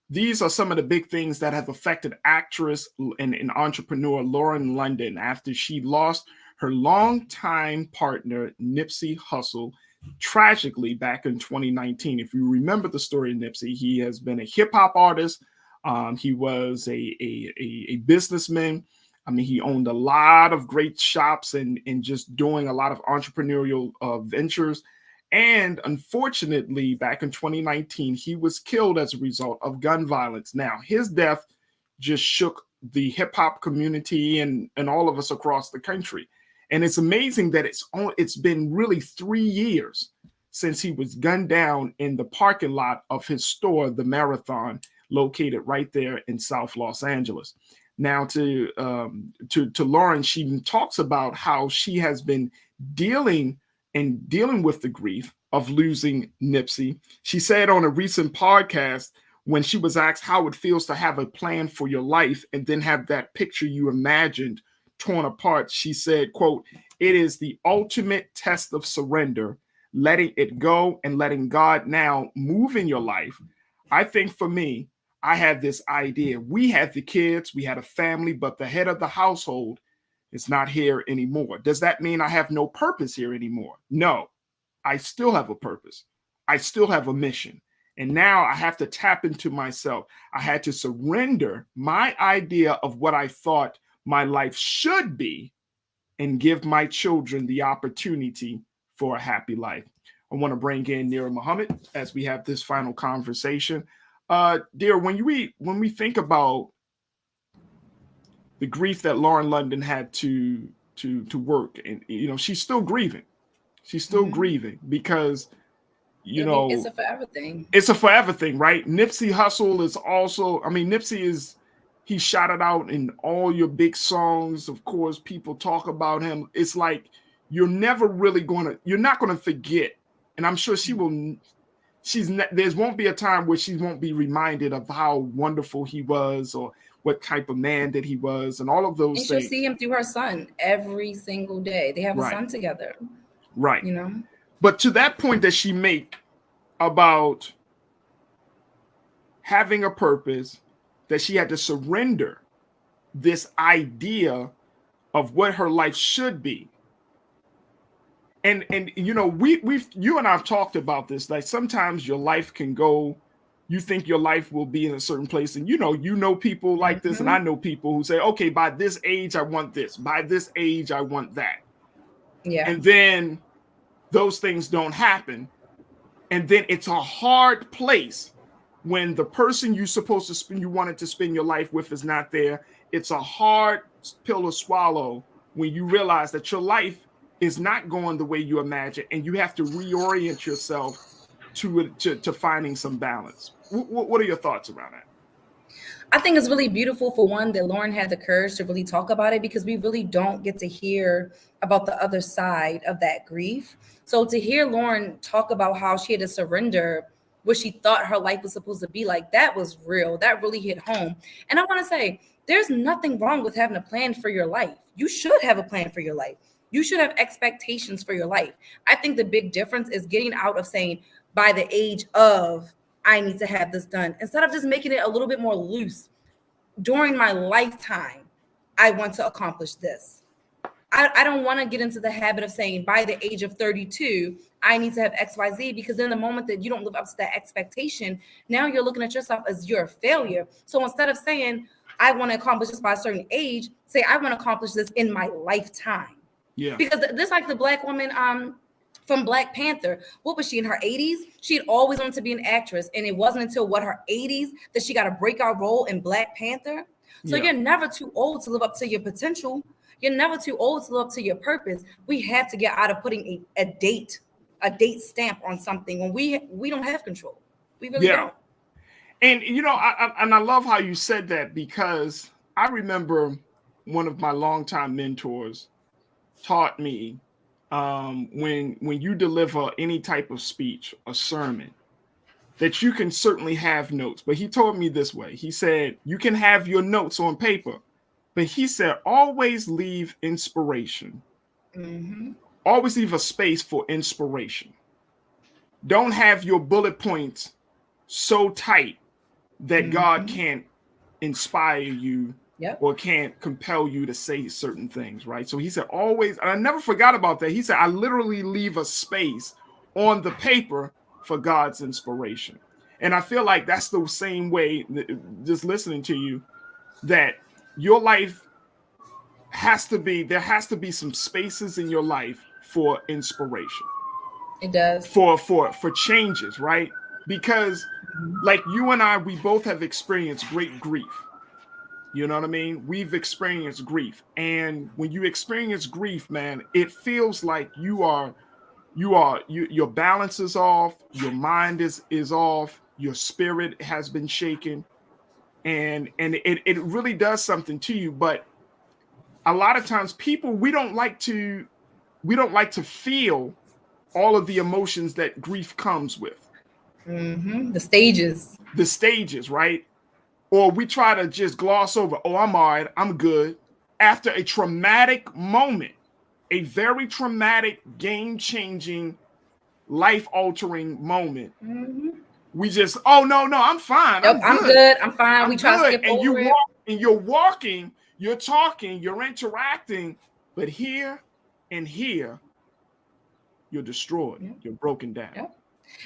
These are some of the big things that have affected actress and entrepreneur Lauren London after she lost her longtime partner, Nipsey Hussle, tragically back in 2019. If you remember the story of Nipsey, he has been a hip hop artist. He was a businessman. I mean, he owned a lot of great shops and just doing a lot of entrepreneurial ventures. And unfortunately, back in 2019, he was killed as a result of gun violence. Now, his death just shook the hip hop community and all of us across the country. And it's amazing that it's been really 3 years since he was gunned down in the parking lot of his store, The Marathon, located right there in South Los Angeles. Now, to Lauren, she talks about how she has been dealing with the grief of losing Nipsey. She said on a recent podcast, when she was asked how it feels to have a plan for your life and then have that picture you imagined torn apart, she said, quote, "It is the ultimate test of surrender, letting it go and letting God now move in your life. I think for me, I had this idea. We had the kids, we had a family, but the head of the household is not here anymore. Does that mean I have no purpose here anymore? No, I still have a purpose. I still have a mission. And now I have to tap into myself. I had to surrender my idea of what I thought my life should be and give my children the opportunity for a happy life." I want to bring in Nira Muhammad as we have this final conversation. Dear, when we think about the grief that Lauren London had to work, and she's still grieving. She's still grieving because
it's a forever thing.
It's a forever thing, right? Nipsey Hussle is also, Nipsey he shouted out in all your big songs. Of course, people talk about him. It's like you're not going to forget. And I'm sure she will. There won't be a time where she won't be reminded of how wonderful he was or what type of man that he was and all of those things.
And she'll see him through her son every single day. They have a son together.
Right. But to that point that she make about having a purpose, that she had to surrender this idea of what her life should be. And you and I've talked about this. Like sometimes your life can go, you think your life will be in a certain place, and you know people like this, and I know people who say, okay, by this age I want this, by this age I want that.
Yeah.
And then those things don't happen. And then it's a hard place when the person you wanted to spend your life with is not there. It's a hard pill to swallow when you realize that your life is not going the way you imagine, and you have to reorient yourself to finding some balance. What are your thoughts around that?
I think it's really beautiful, for one, that Lauren had the courage to really talk about it, because we really don't get to hear about the other side of that grief. So to hear Lauren talk about how she had to surrender what she thought her life was supposed to be like, that was real. That really hit home. And I want to say, there's nothing wrong with having a plan for your life. You should have a plan for your life. You should have expectations for your life. I think the big difference is getting out of saying, by the age of, I need to have this done, instead of just making it a little bit more loose. During my lifetime, I want to accomplish this. I don't want to get into the habit of saying, by the age of 32, I need to have XYZ, because then the moment that you don't live up to that expectation, now you're looking at yourself as you're a failure. So instead of saying, I want to accomplish this by a certain age, say, I want to accomplish this in my lifetime.
Yeah.
Because this, like the black woman from Black Panther, what was she, in her 80s? She had always wanted to be an actress, and it wasn't until her 80s that she got a breakout role in Black Panther. So You're never too old to live up to your potential. You're never too old to live up to your purpose. We have to get out of putting a date stamp on something when we don't have control. We really don't.
And I love how you said that, because I remember one of my longtime mentors taught me, when you deliver any type of speech, a sermon, that you can certainly have notes. But he told me this way. He said, you can have your notes on paper, but he said, always leave inspiration.
Mm-hmm.
Always leave a space for inspiration. Don't have your bullet points so tight that God can't inspire you or can't compel you to say certain things, right? So he said, always, and I never forgot about that. He said, I literally leave a space on the paper for God's inspiration. And I feel like that's the same way, just listening to you, that your life there has to be some spaces in your life for inspiration.
It does.
For changes, right? Because like you and I, we both have experienced great grief. You know what I mean? We've experienced grief. And when you experience grief, man, it feels like your balance is off, your mind is off, your spirit has been shaken. And it really does something to you. But a lot of times people, we don't like to feel all of the emotions that grief comes with.
The stages,
right? Or we try to just gloss over, oh, I'm all right, I'm good. After a traumatic moment, a very traumatic, game-changing, life-altering moment, we just, oh, no, I'm fine.
Nope, I'm good. I'm fine. We try to skip
and
over it.
You're walking, you're talking, you're interacting, but here and here, you're destroyed. You're broken down.
Yep.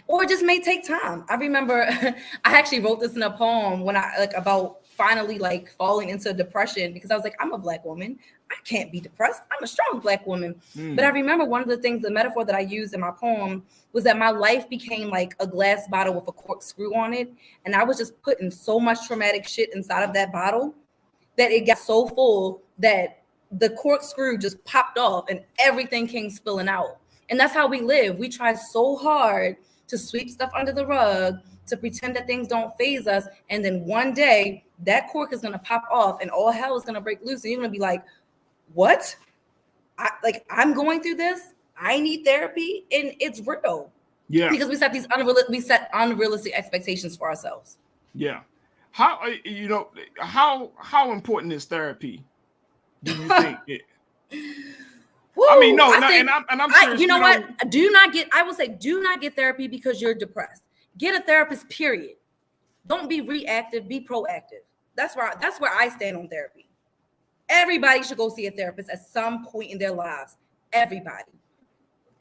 Or it just may take time. I remember I actually wrote this in a poem when I about finally falling into depression, because I was like, I'm a Black woman. I can't be depressed. I'm a strong Black woman. But I remember one of the things, the metaphor that I used in my poem was that my life became like a glass bottle with a corkscrew on it. And I was just putting so much traumatic shit inside of that bottle that it got so full that the corkscrew just popped off and everything came spilling out. And that's how we live. We try so hard to sweep stuff under the rug, to pretend that things don't faze us. And then one day that cork is going to pop off and all hell is going to break loose. And you're going to be like, what? I'm going through this. I need therapy. And it's real.
Yeah.
Because we set unrealistic expectations for ourselves.
Yeah. How important is therapy? Do you think it?
Woo,
I mean, no,
and
I'm serious.
You know what? I will say, do not get therapy because you're depressed. Get a therapist, period. Don't be reactive, be proactive. That's where I stand on therapy. Everybody should go see a therapist at some point in their lives. Everybody.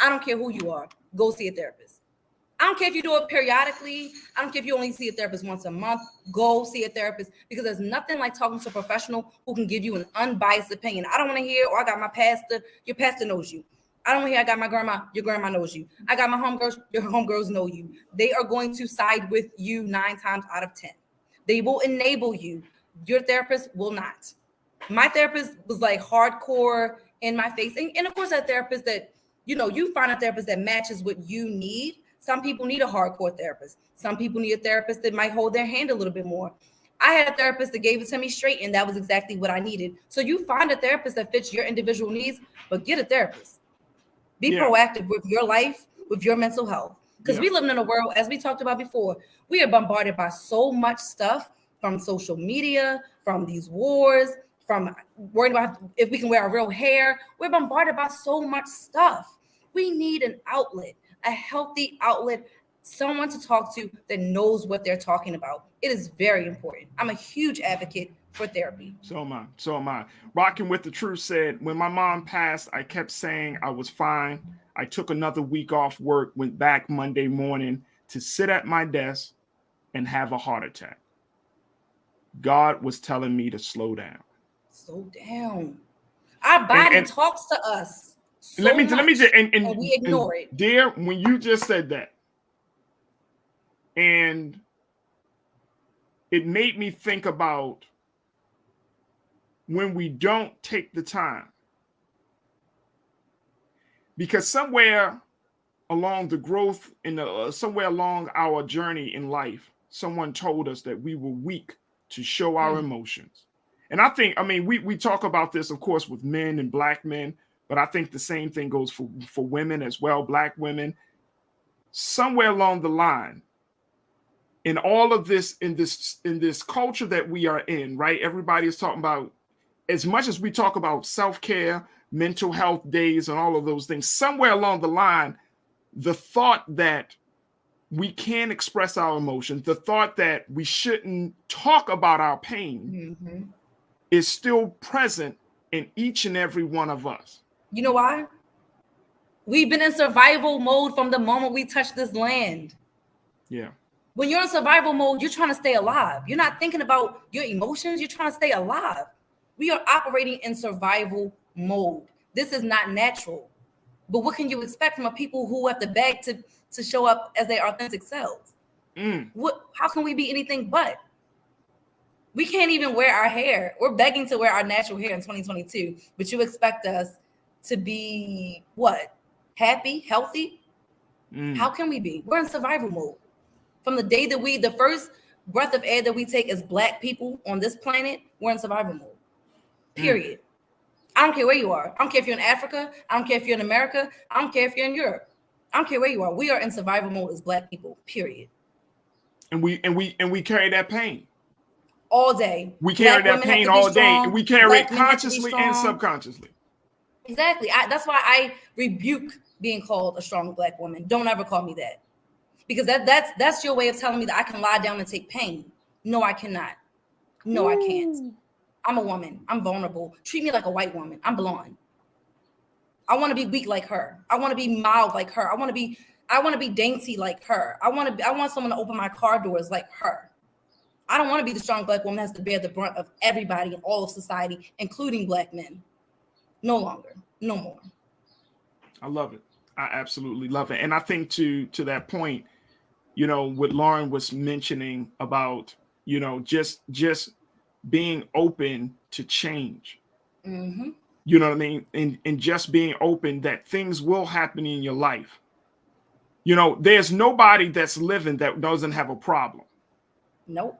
I don't care who you are. Go see a therapist. I don't care if you do it periodically. I don't care if you only see a therapist once a month. Go see a therapist, because there's nothing like talking to a professional who can give you an unbiased opinion. I don't want to hear, I got my pastor. Your pastor knows you. I don't want to hear, I got my grandma. Your grandma knows you. I got my homegirls. Your homegirls know you. They are going to side with you 9 times out of 10. They will enable you. Your therapist will not. My therapist was hardcore in my face. And of course, that therapist that, you find a therapist that matches what you need. Some people need a hardcore therapist. Some people need a therapist that might hold their hand a little bit more. I had a therapist that gave it to me straight, and that was exactly what I needed. So you find a therapist that fits your individual needs, but get a therapist. Be proactive with your life, with your mental health. Because we live in a world, as we talked about before, we are bombarded by so much stuff from social media, from these wars, from worrying about if we can wear our real hair. We're bombarded by so much stuff. We need an outlet. A healthy outlet, someone to talk to that knows what they're talking about. It is very important. I'm a huge advocate for therapy.
So am I. Rocking with the Truth said, when my mom passed, I kept saying I was fine. I took another week off work, went back Monday morning to sit at my desk and have a heart attack. God was telling me to slow down.
Slow down. Our body talks to us. So
let me just and
we ignore it.
Dear, when you just said that, and it made me think about when we don't take the time, because somewhere along the growth somewhere along our journey in life, someone told us that we were weak to show our emotions. And I think, we talk about this, of course, with men and Black men, but I think the same thing goes for women as well, Black women. Somewhere along the line, in all of this, in this culture that we are in, right? Everybody is talking about, as much as we talk about self-care, mental health days, and all of those things, somewhere along the line, the thought that we can't express our emotions, the thought that we shouldn't talk about our pain is still present in each and every one of us.
You know why? We've been in survival mode from the moment we touched this land.
Yeah.
When you're in survival mode, you're trying to stay alive. You're not thinking about your emotions. You're trying to stay alive. We are operating in survival mode. This is not natural. But what can you expect from a people who have to beg to show up as their authentic selves? How can we be anything but? We can't even wear our hair. We're begging to wear our natural hair in 2022, but you expect us to be what? Happy, healthy? How can we be? We're in survival mode. From the day that the first breath of air that we take as Black people on this planet, we're in survival mode. Period. I don't care where you are. I don't care if you're in Africa. I don't care if you're in America. I don't care if you're in Europe. I don't care where you are. We are in survival mode as Black people, period.
And we carry that pain
all day.
We carry that pain all day, and we carry it consciously and subconsciously.
Exactly. That's why I rebuke being called a strong Black woman. Don't ever call me that, because that's your way of telling me that I can lie down and take pain. No, I cannot. No, I can't. I'm a woman. I'm vulnerable. Treat me like a white woman. I'm blonde. I want to be weak like her. I want to be mild like her. I want to be dainty like her. I want someone to open my car doors like her. I don't want to be the strong Black woman that has to bear the brunt of everybody in all of society, including Black men. No longer. No more.
I love it. I absolutely love it. And I think to that point, you know, what Lauren was mentioning about, you know, just being open to change.
Mm-hmm.
You know what I mean? And just being open that things will happen in your life. You know, there's nobody that's living that doesn't have a problem.
Nope.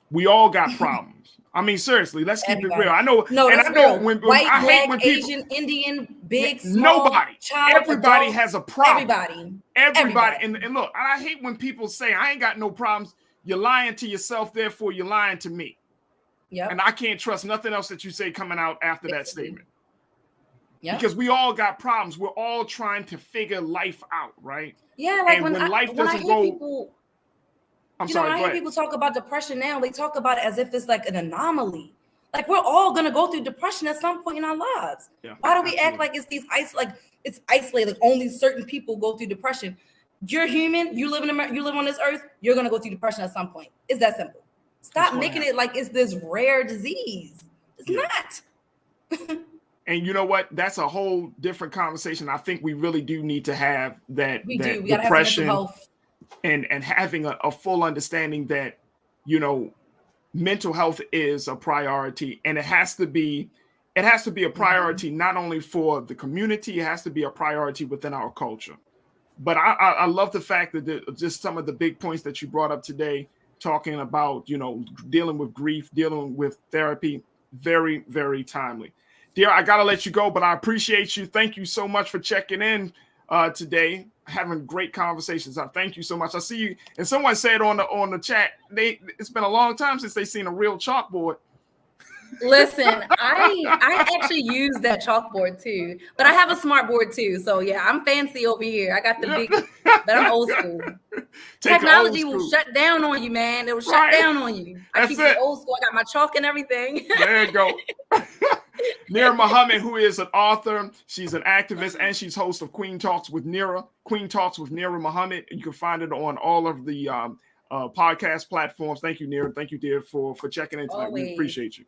We all got problems. I mean, seriously, let's keep it real. I know.
No,
and
that's
I know
real.
when
White,
I hate
Black,
when people,
Asian, Indian, big, small,
nobody,
child,
everybody
adult,
has a problem.
Everybody.
And look, I hate when people say, I ain't got no problems. You're lying to yourself, therefore you're lying to me.
Yeah.
And I can't trust nothing else that you say coming out after that statement.
Yeah.
Because we all got problems. We're all trying to figure life out, right?
Yeah, like
and when life doesn't go.
I hear people talk about depression now. They talk about it as if it's like an anomaly. Like we're all gonna go through depression at some point in our lives.
Yeah,
why do we act like it's isolated? Like only certain people go through depression. You're human. You live in America. You live on this earth. You're gonna go through depression at some point. It's that simple. Stop making it like it's this rare disease. It's not.
And you know what? That's a whole different conversation. I think we really do need to have that.
We
that
do. We gotta have mental health.
And having a full understanding that, you know, mental health is a priority, and it has to be a priority not only for the community, it has to be a priority within our culture. But I love the fact that just some of the big points that you brought up today, talking about, you know, dealing with grief, dealing with therapy, very, very timely. Dear, I got to let you go, but I appreciate you. Thank you so much for checking in today, having great conversations. I thank you so much. I see you. And someone said on the chat, it's been a long time since they've seen a real chalkboard.
Listen, I actually use that chalkboard too, but I have a smart board too. So yeah, I'm fancy over here. I got the big, but I'm old school. Technology will shut down on you, man. It will shut down on you. I keep it old school. I got my chalk and everything.
There you go. Nira Muhammad, who is an author, she's an activist, and she's host of Queen Talks with Nira. Queen Talks with Nira Muhammad. You can find it on all of the podcast platforms. Thank you, Nira. Thank you, dear, for checking in tonight.
Always.
We appreciate you.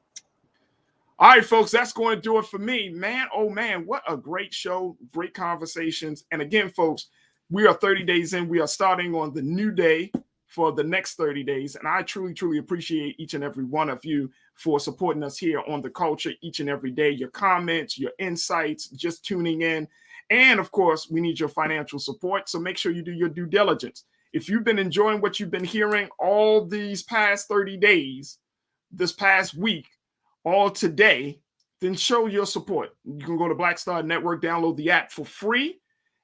All right, folks, that's going to do it for me. Man, oh man, what a great show. Great conversations. And again, folks, we are 30 days in. We are starting on the new day for the next 30 days. And I truly, truly appreciate each and every one of you for supporting us here on The Culture each and every day. Your comments, your insights, just tuning in. And of course, we need your financial support. So make sure you do your due diligence. If you've been enjoying what you've been hearing all these past 30 days, this past week, all today, then show your support. You can go to Black Star Network, download the app for free,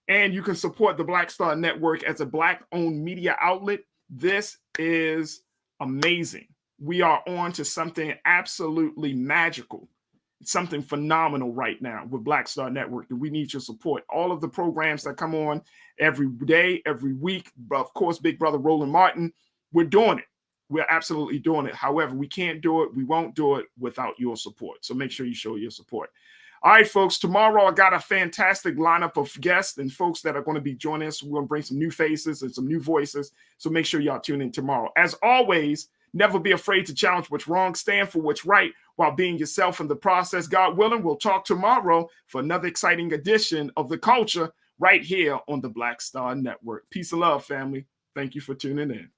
and you can support the Black Star Network as a Black-owned media outlet. This is amazing. We are on to something absolutely magical. It's something phenomenal right now with Black Star Network, and we need your support. All of the programs that come on every day, every week, of course, Big Brother Roland Martin, we're doing it. We're absolutely doing it. However, we can't do it. We won't do it without your support. So make sure you show your support. All right, folks, tomorrow I got a fantastic lineup of guests and folks that are going to be joining us. We're going to bring some new faces and some new voices. So make sure y'all tune in tomorrow. As always, never be afraid to challenge what's wrong. Stand for what's right while being yourself in the process. God willing, we'll talk tomorrow for another exciting edition of The Culture right here on the Black Star Network. Peace and love, family. Thank you for tuning in.